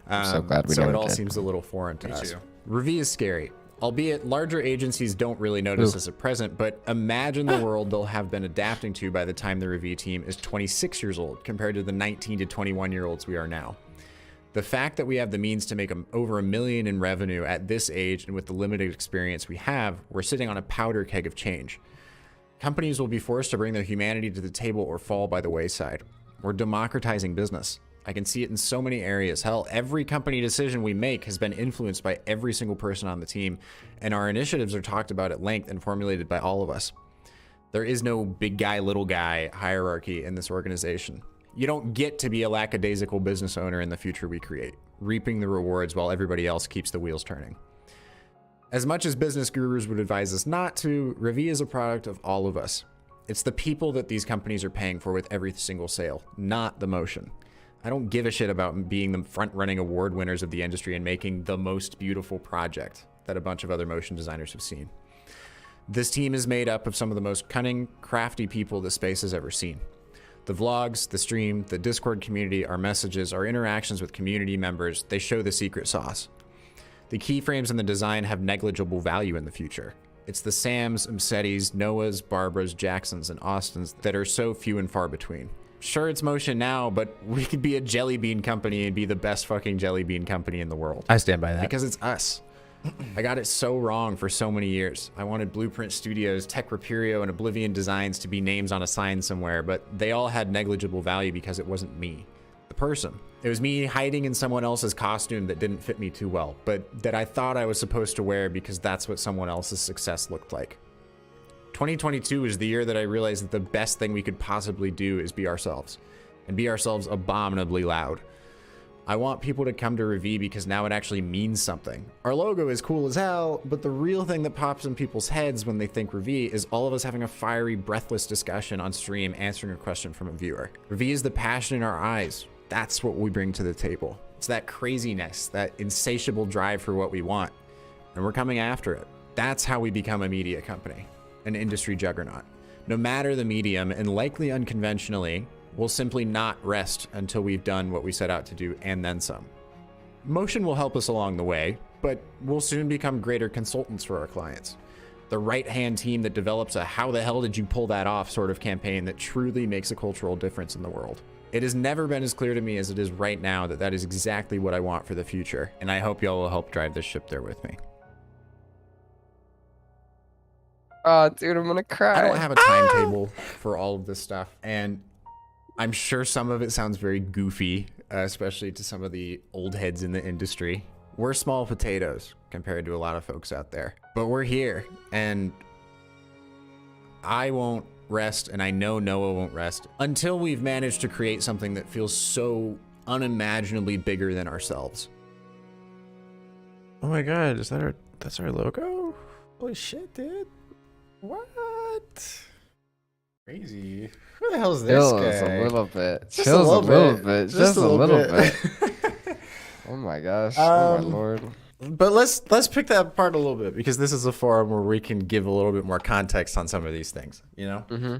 I'm so glad we so never it all did. seems a little foreign to us. too. Ravie is scary. Albeit larger agencies don't really notice us at present, but imagine the world they'll have been adapting to by the time the Ravie team is 26 years old compared to the 19 to 21 year olds we are now. The fact that we have the means to make over $1 million in revenue at this age and with the limited experience we have, we're sitting on a powder keg of change. Companies will be forced to bring their humanity to the table or fall by the wayside. We're democratizing business. I can see it in so many areas. Hell, every company decision we make has been influenced by every single person on the team, and our initiatives are talked about at length and formulated by all of us. There is no big guy, little guy hierarchy in this organization. You don't get to be a lackadaisical business owner in the future we create, reaping the rewards while everybody else keeps the wheels turning. As much as business gurus would advise us not to, Ravie is a product of all of us. It's the people that these companies are paying for with every single sale, not the motion. I don't give a shit about being the front-running award winners of the industry and making the most beautiful project that a bunch of other motion designers have seen. This team is made up of some of the most cunning, crafty people the space has ever seen. The vlogs, the stream, the Discord community, our messages, our interactions with community members, they show the secret sauce. The keyframes in the design have negligible value in the future. It's the Sams, Umsetis, Noahs, Barbaras, Jacksons, and Austins that are so few and far between. Sure, it's motion now, but we could be a jelly bean company and be the best fucking jelly bean company in the world. I stand by that. Because it's us. I got it so wrong for so many years. I wanted Blueprint Studios, Tech Reperio, and Oblivion Designs to be names on a sign somewhere, but they all had negligible value because it wasn't me, the person. It was me hiding in someone else's costume that didn't fit me too well, but that I thought I was supposed to wear because that's what someone else's success looked like. 2022 is the year that I realized that the best thing we could possibly do is be ourselves, and be ourselves abominably loud. I want people to come to Ravie because now it actually means something. Our logo is cool as hell, but the real thing that pops in people's heads when they think Ravie is all of us having a fiery, breathless discussion on stream answering a question from a viewer. Ravie is the passion in our eyes. That's what we bring to the table. It's that craziness, that insatiable drive for what we want, and we're coming after it. That's how we become a media company, an industry juggernaut. No matter the medium, and likely unconventionally, we'll simply not rest until we've done what we set out to do and then some. Motion will help us along the way, but we'll soon become greater consultants for our clients. The right-hand team that develops a how the hell did you pull that off sort of campaign that truly makes a cultural difference in the world. It has never been as clear to me as it is right now that that is exactly what I want for the future, and I hope y'all will help drive this ship there with me. Oh, dude, I'm gonna cry. I don't have a timetable for all of this stuff, and I'm sure some of it sounds very goofy, especially to some of the old heads in the industry. We're small potatoes compared to a lot of folks out there, but we're here, and I won't rest, and I know Noah won't rest until we've managed to create something that feels so unimaginably bigger than ourselves. Oh my god, that's our logo? Holy shit, dude. What? Crazy. Who the hell's this Chills a guy? little bit. Just a Chills a little little bit. bit. Just Just a a little little bit. bit. Oh my gosh. Oh my lord. But let's pick that apart a little bit because this is a forum where we can give a little bit more context on some of these things, you know? Mm-hmm.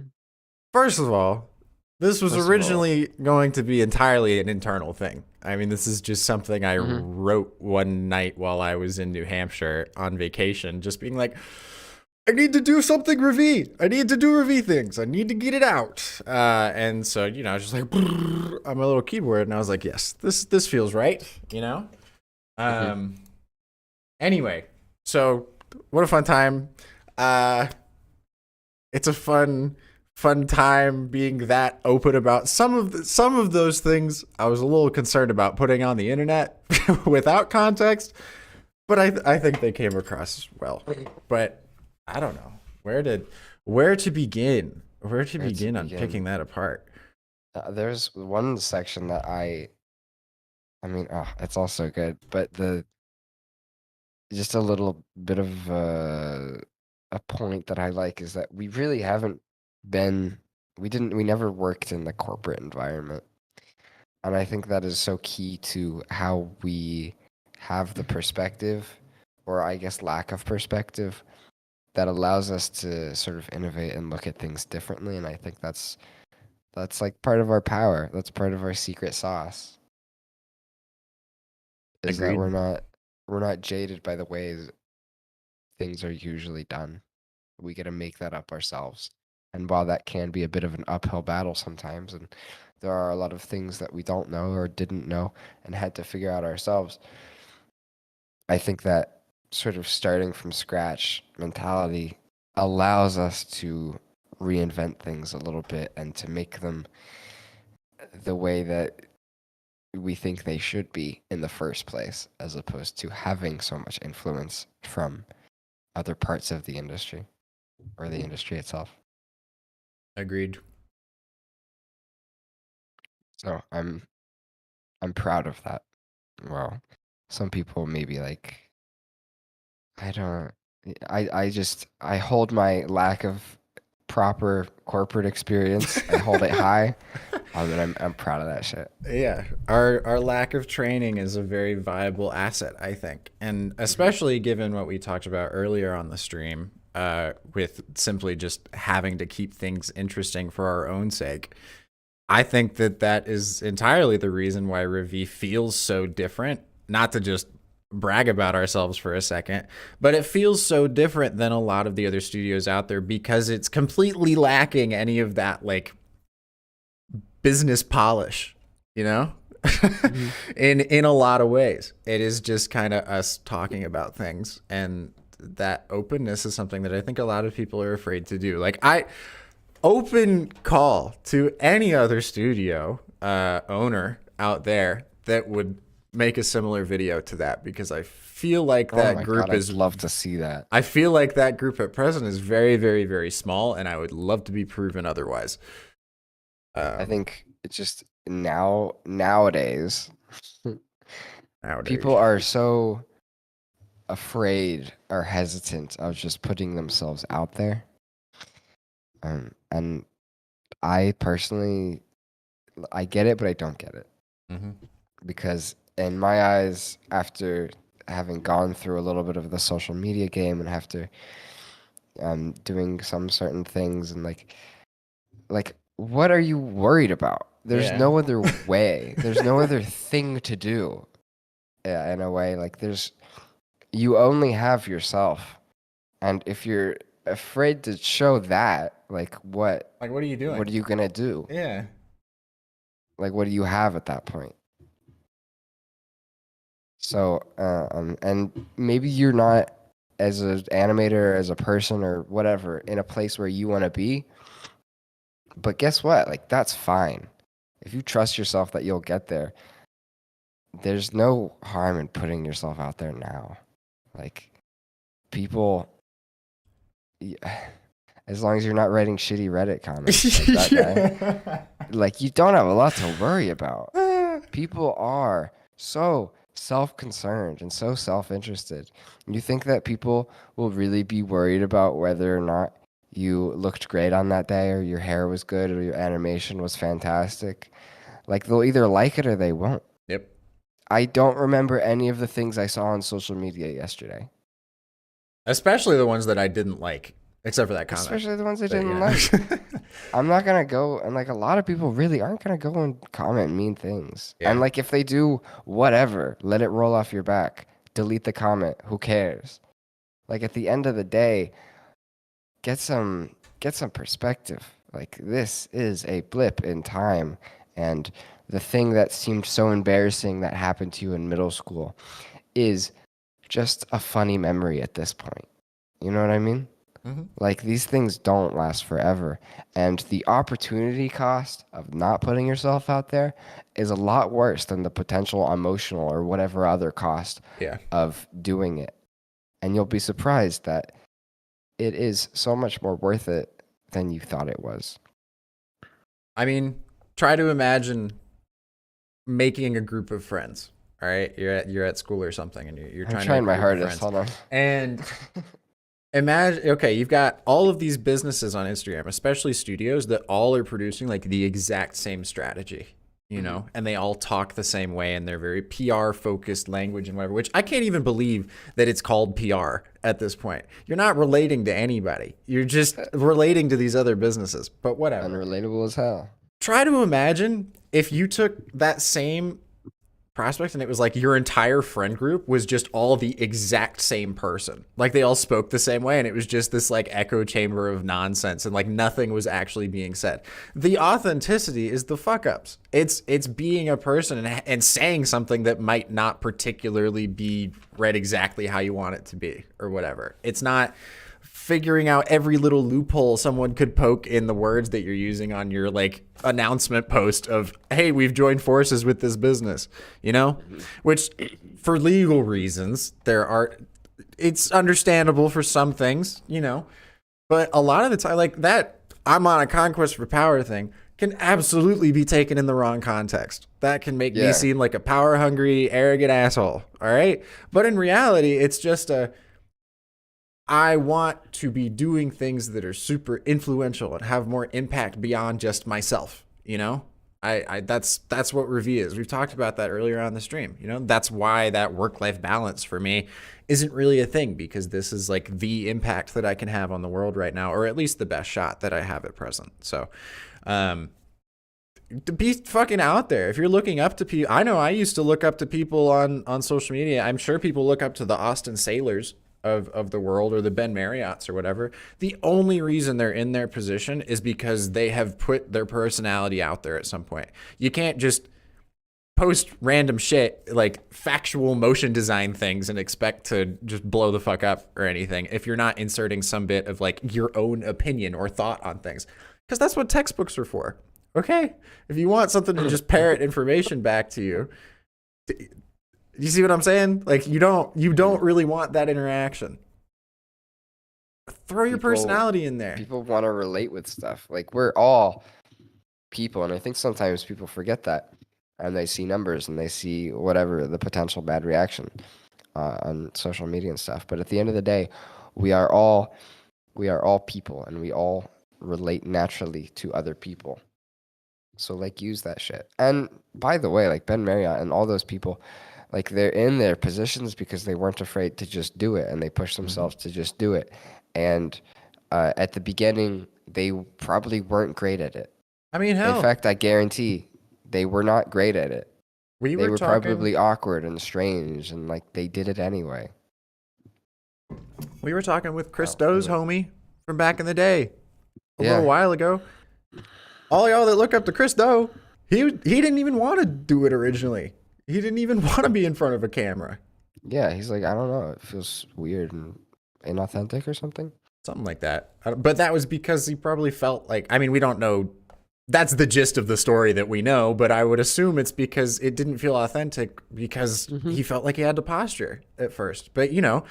First of all, this was First of all. originally going to be entirely an internal thing. I mean, this is just something I Mm-hmm. wrote one night while I was in New Hampshire on vacation, just being like, I need to do something Ravie. I need to do Ravie things. I need to get it out. And so, you know, I was just like, brrr, on my little keyboard, and I was like, yes, this feels right, you know? Mm-hmm. Anyway, so what a fun time. It's a fun time being that open about some of those things. I was a little concerned about putting on the internet without context, but I think they came across well. But I don't know where to begin. Where to begin on picking that apart? There's one section that I mean, it's also good, but just a little bit of a point that I like is that we really haven't we never worked in the corporate environment. And I think that is so key to how we have the perspective, or I guess lack of perspective, that allows us to sort of innovate and look at things differently. And I think that's like part of our power. That's part of our secret sauce. Is that Agreed. we're not jaded by the ways things are usually done. We get to make that up ourselves. And while that can be a bit of an uphill battle sometimes, and there are a lot of things that we don't know or didn't know and had to figure out ourselves, I think that sort of starting from scratch mentality allows us to reinvent things a little bit and to make them the way that we think they should be in the first place, as opposed to having so much influence from other parts of the industry or the industry itself. Agreed. So I'm proud of that. Well, some people may be like, I don't. I hold my lack of proper corporate experience. I hold it high. And I'm proud of that shit. Yeah, our lack of training is a very viable asset, I think, and especially given what we talked about earlier on the stream, with simply just having to keep things interesting for our own sake. I think that is entirely the reason why Ravie feels so different. Not to just brag about ourselves for a second, but it feels so different than a lot of the other studios out there because it's completely lacking any of that like business polish, you know? Mm-hmm. In a lot of ways. It is just kind of us talking about things, and that openness is something that I think a lot of people are afraid to do. Like I open call to any other studio owner out there that would make a similar video to that, because I feel like that Oh my group God, is I'd love to see that. I feel like that group at present is very, very, very small, and I would love to be proven otherwise. I think it's just nowadays people are so afraid or hesitant of just putting themselves out there. And I personally, I get it, but I don't get it. Mm-hmm. Because in my eyes, after having gone through a little bit of the social media game and after doing some certain things, and like what are you worried about? There's Yeah. no other way. There's no other thing to do. Yeah, in a way, like you only have yourself. And if you're afraid to show that, like what Like, what are you doing? what are you gonna do? Yeah. Like what do you have at that point? So and maybe you're not, as an animator, as a person or whatever, in a place where you want to be. But guess what? Like that's fine. If you trust yourself that you'll get there, there's no harm in putting yourself out there now. Like people, as long as you're not writing shitty Reddit comments like that guy, like you don't have a lot to worry about. People are so self-concerned and so self-interested. You think that people will really be worried about whether or not you looked great on that day, or your hair was good, or your animation was fantastic? Like, they'll either like it or they won't. Yep. I don't remember any of the things I saw on social media yesterday. Especially the ones that I didn't like, except for that comment. Especially the ones I But, didn't like. I'm not going to go, and like a lot of people really aren't going to go and comment mean things. Yeah. And like if they do, whatever, let it roll off your back. Delete the comment. Who cares? Like at the end of the day, get some perspective. Like this is a blip in time, and the thing that seemed so embarrassing that happened to you in middle school is just a funny memory at this point. You know what I mean? Mm-hmm. Like these things don't last forever, and the opportunity cost of not putting yourself out there is a lot worse than the potential emotional or whatever other cost of doing it. And you'll be surprised that it is so much more worth it than you thought it was. I mean, try to imagine making a group of friends. All right, you're at school or something, and you're I'm trying trying to my make a group of hardest. Hold on. And imagine, okay, you've got all of these businesses on Instagram, especially studios, that all are producing like the exact same strategy, you know, and they all talk the same way, and they're very PR focused language and whatever, which I can't even believe that it's called PR at this point. You're not relating to anybody. You're just relating to these other businesses, but whatever. Unrelatable as hell. Try to imagine if you took that same prospect and it was like your entire friend group was just all the exact same person. Like they all spoke the same way, and it was just this like echo chamber of nonsense, and like nothing was actually being said. The authenticity is the fuck ups. It's being a person and saying something that might not particularly be read exactly how you want it to be or whatever. It's not figuring out every little loophole someone could poke in the words that you're using on your like announcement post of, hey, we've joined forces with this business, you know, which for legal reasons, it's understandable for some things, you know, but a lot of the time, like that I'm on a conquest for power thing can absolutely be taken in the wrong context. That can make me seem like a power hungry, arrogant asshole. All right. But in reality, it's just I want to be doing things that are super influential and have more impact beyond just myself. You know, that's what Ravie is. We've talked about that earlier on the stream. You know, that's why that work-life balance for me isn't really a thing, because this is like the impact that I can have on the world right now, or at least the best shot that I have at present. So, to be fucking out there. If you're looking up to people, I know I used to look up to people on social media. I'm sure people look up to the Austin Sailors of the world, or the Ben Marriotts or whatever. The only reason they're in their position is because they have put their personality out there at some point. You can't just post random shit like factual motion design things and expect to just blow the fuck up or anything if you're not inserting some bit of like your own opinion or thought on things, because that's what textbooks are for. Okay, if you want something to just parrot information back to you, you see what I'm saying? Like you don't really want that interaction. Throw your personality in there. People want to relate with stuff. Like we're all people, and I think sometimes people forget that, and they see numbers and they see whatever the potential bad reaction on social media and stuff. But at the end of the day, we are all people, and we all relate naturally to other people. So like use that shit. And by the way, like Ben Marriott and all those people, like they're in their positions because they weren't afraid to just do it, and they pushed themselves to just do it. And at the beginning, they probably weren't great at it. I mean, hell. In fact, I guarantee they were not great at it. They were probably awkward and strange, and like they did it anyway. We were talking with Chris Doe's homie from back in the day, a little while ago. All y'all that look up to Chris Doe, he didn't even want to do it originally. He didn't even want to be in front of a camera. Yeah, he's like, I don't know, it feels weird and inauthentic or something. Something like that. But that was because he probably felt like, I mean, we don't know. That's the gist of the story that we know, but I would assume it's because it didn't feel authentic because he felt like he had to posture at first. But, you know,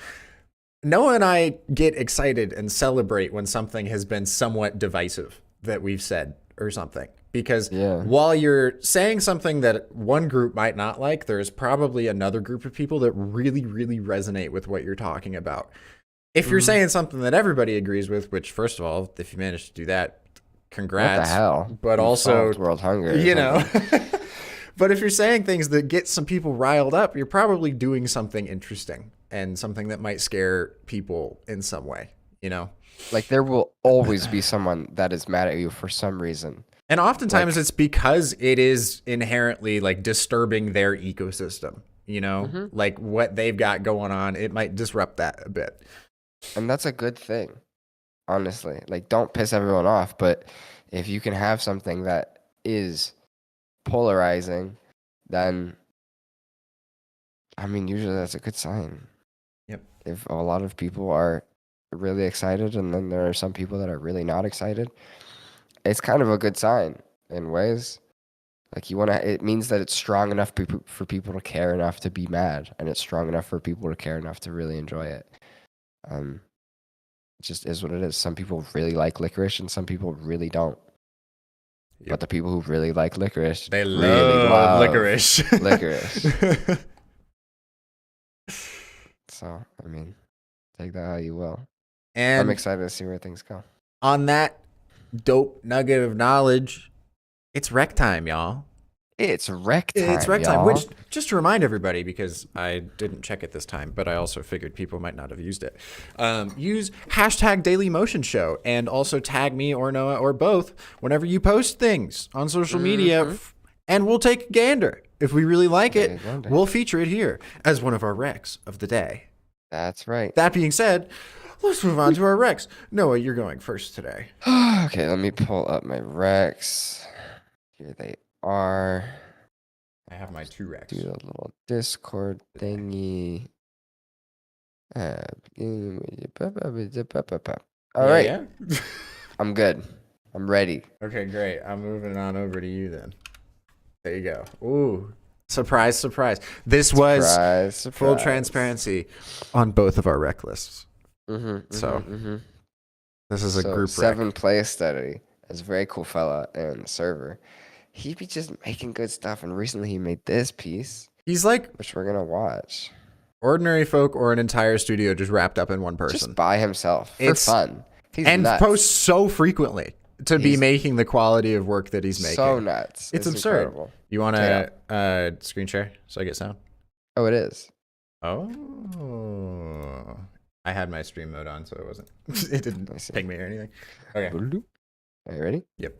Noah and I get excited and celebrate when something has been somewhat divisive that we've said or something. Because Yeah. while you're saying something that one group might not like, there's probably another group of people that really, really resonate with what you're talking about. If you're saying something that everybody agrees with, which, first of all, if you manage to do that, congrats. What the hell? But You also, solved world hunger. you know. But if you're saying things that get some people riled up, you're probably doing something interesting and something that might scare people in some way, you know? Like, there will always be someone that is mad at you for some reason. And oftentimes it's because it is inherently like disturbing their ecosystem, you know, like what they've got going on. It might disrupt that a bit. And that's a good thing, honestly. Like, don't piss everyone off. But if you can have something that is polarizing, then, I mean, usually that's a good sign. Yep. If a lot of people are really excited and then there are some people that are really not excited, it's kind of a good sign in ways. Like, it means that it's strong enough for people to care enough to be mad, and it's strong enough for people to care enough to really enjoy it. It just is what it is. Some people really like licorice and some people really don't. Yep. But the people who really like licorice, They really love licorice. So, I mean, take that how you will. And I'm excited to see where things go. on that dope nugget of knowledge, it's rec time, y'all. It's rec time, It's rec time, y'all. which, just to remind everybody, because I didn't check it this time, but I also figured people might not have used it. Use hashtag Daily Motion Show and also tag me or Noah or both whenever you post things on social media, and we'll take a gander. If we really like it, we'll feature it here as one of our recs of the day. That's right. That being said, let's move on to our recs. Noah, you're going first today. Okay, let me pull up my recs. Here they are. I have my 2 recs. Do the little Discord thingy. All right. Yeah? I'm good. I'm ready. Okay, great. I'm moving on over to you then. There you go. Ooh, surprise, surprise. This was Surprise. full transparency on both of our rec lists. So this is a group rec. 7 Play Study. That's a very cool fella in the server. He'd be just making good stuff, and recently he made this piece, He's like which we're gonna watch. ordinary folk or an entire studio just wrapped up in one person. Just by himself for It's- fun. He's and nuts. posts so frequently to be He's making the quality of work that he's making. So nuts. It's absurd. Incredible. You want to screen share so I get sound? Oh, it is. Oh. I had my stream mode on, so it wasn't. It didn't ping me or anything. Okay. Are you ready? Yep.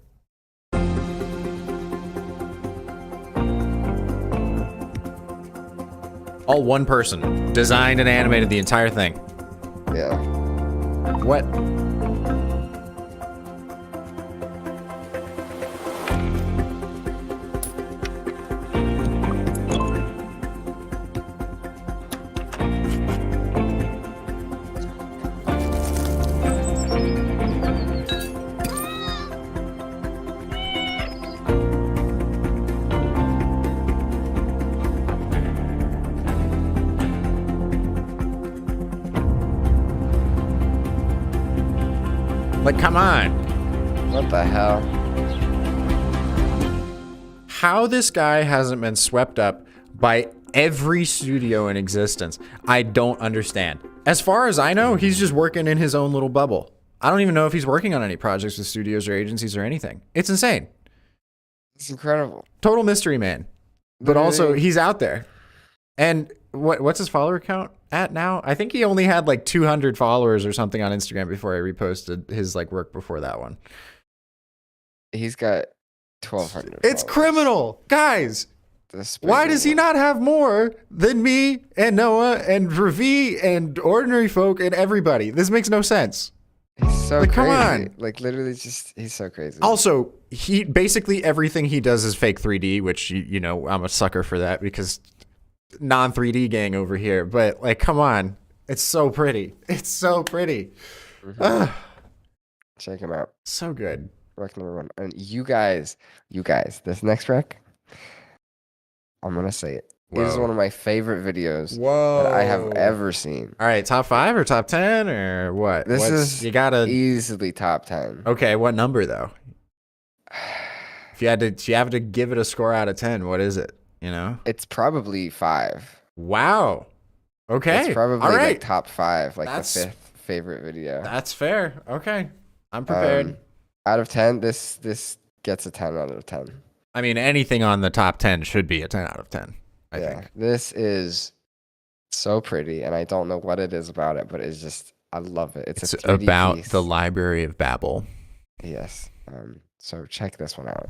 All one person designed and animated the entire thing. Yeah. What? Like, come on. What the hell? How this guy hasn't been swept up by every studio in existence, I don't understand. As far as I know, he's just working in his own little bubble. I don't even know if he's working on any projects with studios or agencies or anything. It's insane. It's incredible. Total mystery man. But also, he's out there. And what's his follower count at now? I think he only had like 200 followers or something on Instagram before I reposted his like work before that one. He's got 1,200. It's criminal. Guys, This why does he not have more than me and Noah and Ravie and ordinary folk and everybody? This makes no sense. He's so Like, crazy. come on. Like, literally just, he's so crazy. Also, he basically everything he does is fake 3D, which, you know, I'm a sucker for that because non 3D gang over here. But like, come on. It's so pretty. It's so pretty. Check him out. So good. Rec number 1. And you guys, this next rec, I'm going to say it. It is Whoa. one of my favorite videos Whoa. that I have ever seen. All right, top 5 or top 10 or what? This is you gotta easily top 10. Okay, what number though? if you have to give it a score out of 10, what is it? You know? It's probably 5. Wow. It's Okay. All probably like right. top 5, like the That's 5th favorite video. that's fair. Okay. I'm prepared. Out of 10, this gets a 10 out of 10. I mean, anything on the top 10 should be a 10 out of 10, I think. This is so pretty, and I don't know what it is about it, but it's just, I love it. It's a 3D about piece. the Library of Babel. Yes. So check this one out.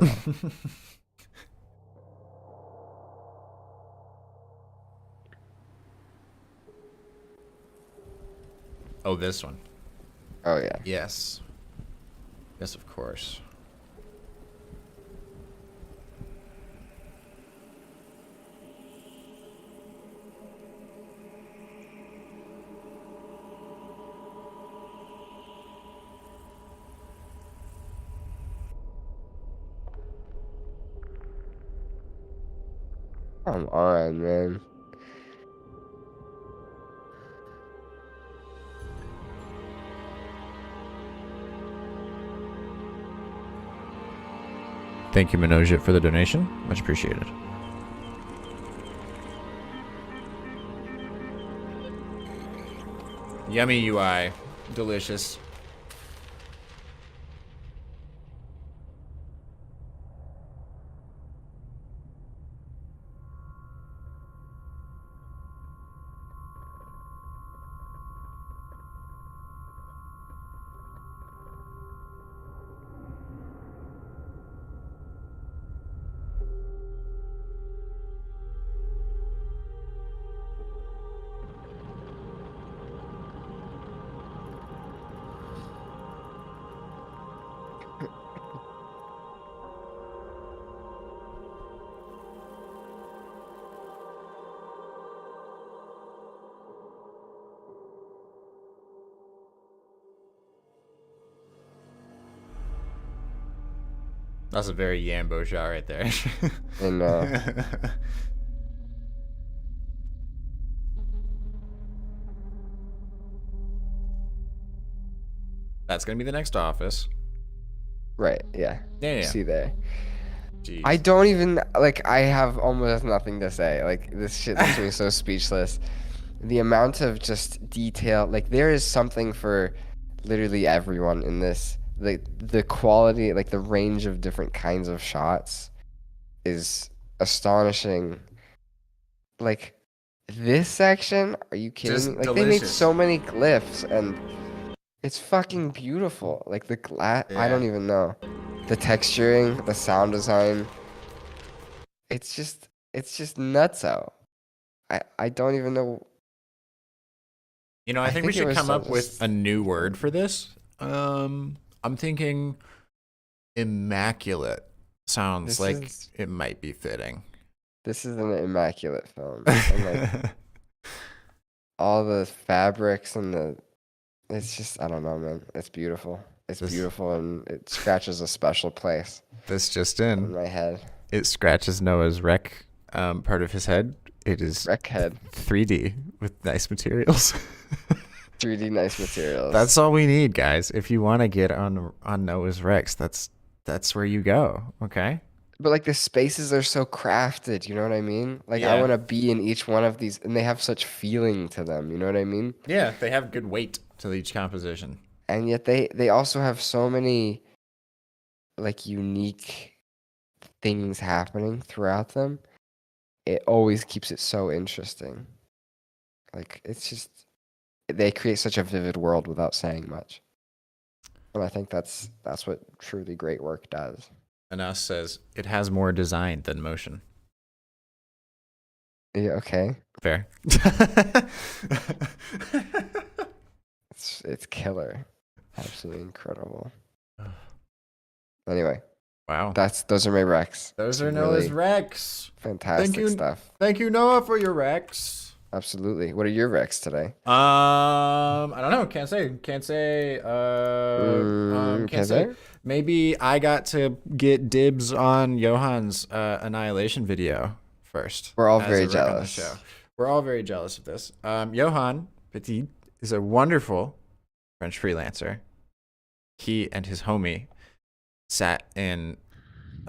Oh, this one. Oh yeah. Yes. Yes, of course. Come on, man. Thank you, Manojit, for the donation. Much appreciated. Yummy UI. Delicious. That's a very Yambo shot right there. And that's gonna be the next office. right, yeah. Yeah. See there. Jeez. I don't even like. I have almost nothing to say. Like this shit makes me so speechless. The amount of just detail. Like there is something for literally everyone in this. The quality, like the range of different kinds of shots, is astonishing. Like this section, are you kidding Just me? Like they made delicious. so many glyphs, and it's fucking beautiful. Like the glass, I don't even know. The texturing, the sound design. It's just nutso. I don't even know. You know, I think we it should was come so up with just- a new word for this. I'm thinking immaculate sounds This like is- it might be fitting. This is an immaculate film. And like all the fabrics and it's just, I don't know, man. It's beautiful. It's beautiful, and it scratches a special place This just in in. my head. It scratches Noah's wreck part of his head. It is Wreck head. 3D with nice materials. 3D nice materials. That's all we need, guys. If you want to get on Noah's wrecks, that's where you go. Okay. But like the spaces are so crafted, you know what I mean? Like I Yeah. want to be in each one of these, and they have such feeling to them, you know what I mean? Yeah, they have good weight to each composition. And yet they also have so many like unique things happening throughout them. It always keeps it so interesting. Like it's just they create such a vivid world without saying much. And I think that's what truly great work does. And us says it has more design than motion. Yeah, okay. Fair. It's killer. Absolutely incredible. Anyway, Wow. those are my recs. Those are It's Noah's really Rex. fantastic stuff. Thank you, Noah, for your Rex. Absolutely. What are your recs today? I don't know. Can't say. Can't say. Maybe I got to get dibs on Johan's Annihilation video first. We're all as very a rec on the jealous. show. We're all very jealous of this. Johan Petit is a wonderful French freelancer. He and his homie sat in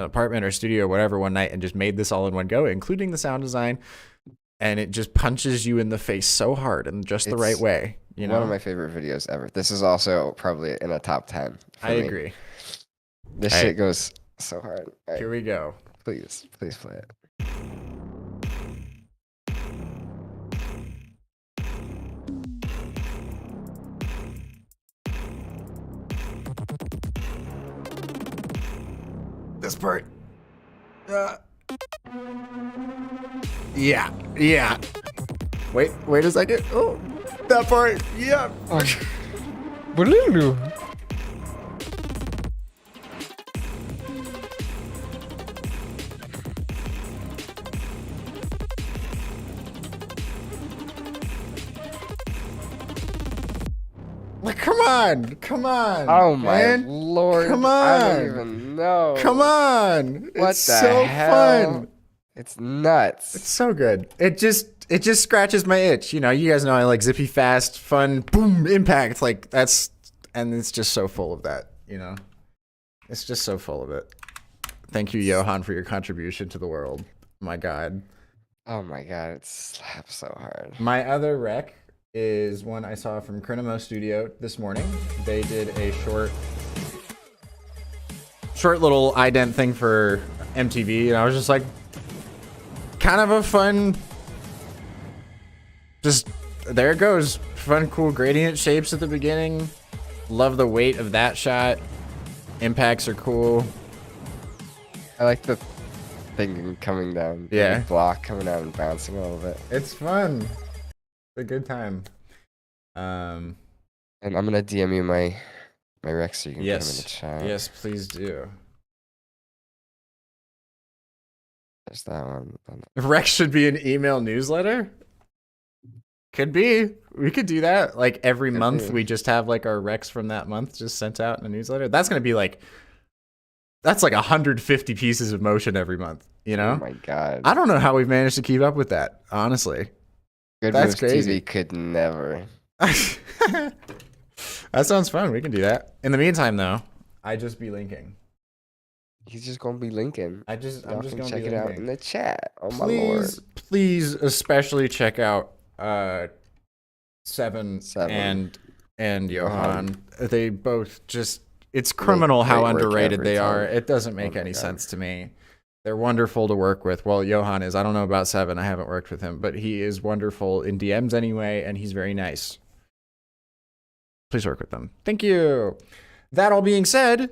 an apartment or studio or whatever one night and just made this all in one go, including the sound design. And it just punches you in the face so hard in just the right way. You know? One of my favorite videos ever. This is also probably in a top 10. I agree. This shit goes so hard. All right. Here we go. Please play it. This part. Yeah. Wait a second. Oh, that part. Yeah. Like, come on. Oh my man. lord. Come on. I don't even know. Come on. What It's the so hell? fun. It's nuts. It's so good. It just scratches my itch. You know, you guys know I like zippy, fast, fun, boom, impact. Like and it's just so full of that, you know? It's just so full of it. Thank you, Johan, for your contribution to the world. My God. Oh my god, it slaps so hard. My other rec is one I saw from Cronimo Studio this morning. They did a short little ident thing for MTV, and I was just like, kind of a fun, just there it goes. Fun, cool gradient shapes at the beginning. Love the weight of that shot. Impacts are cool. I like the thing coming down. Yeah. The block coming out and bouncing a little bit. It's fun. It's a good time. And I'm gonna DM you my recs so you can put them in the chat. Yes, please do. There's that one. Rex should be an email newsletter. Could be. We could do that. Like every month, we just have like our recs from that month just sent out in a newsletter. That's gonna be like, that's like 150 pieces of motion every month. You know? Oh my god. I don't know how we've managed to keep up with that. Honestly, Good that's Moves crazy. TV could never. That sounds fun. We can do that. In the meantime, though, I just be linking. He's just gonna be linking. I'm just Y'all gonna can be check it linking. out in the chat. Oh my lord. Please, especially check out Seven and Johan. They both just, it's criminal how great work underrated every they are. time. It doesn't make any sense to me. They're wonderful to work with. Well, Johan is. I don't know about Seven. I haven't worked with him, but he is wonderful in DMs anyway, and he's very nice. Please work with them. Thank you. That all being said,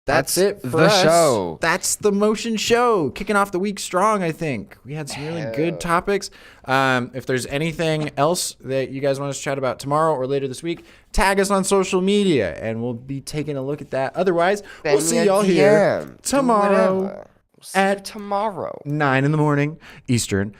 that's it for the us. show. That's the motion show. Kicking off the week strong, I think. We had some really good topics. If there's anything else that you guys want us to chat about tomorrow or later this week, tag us on social media, and we'll be taking a look at that. Otherwise, we'll see y'all here tomorrow at tomorrow 9 in the morning Eastern.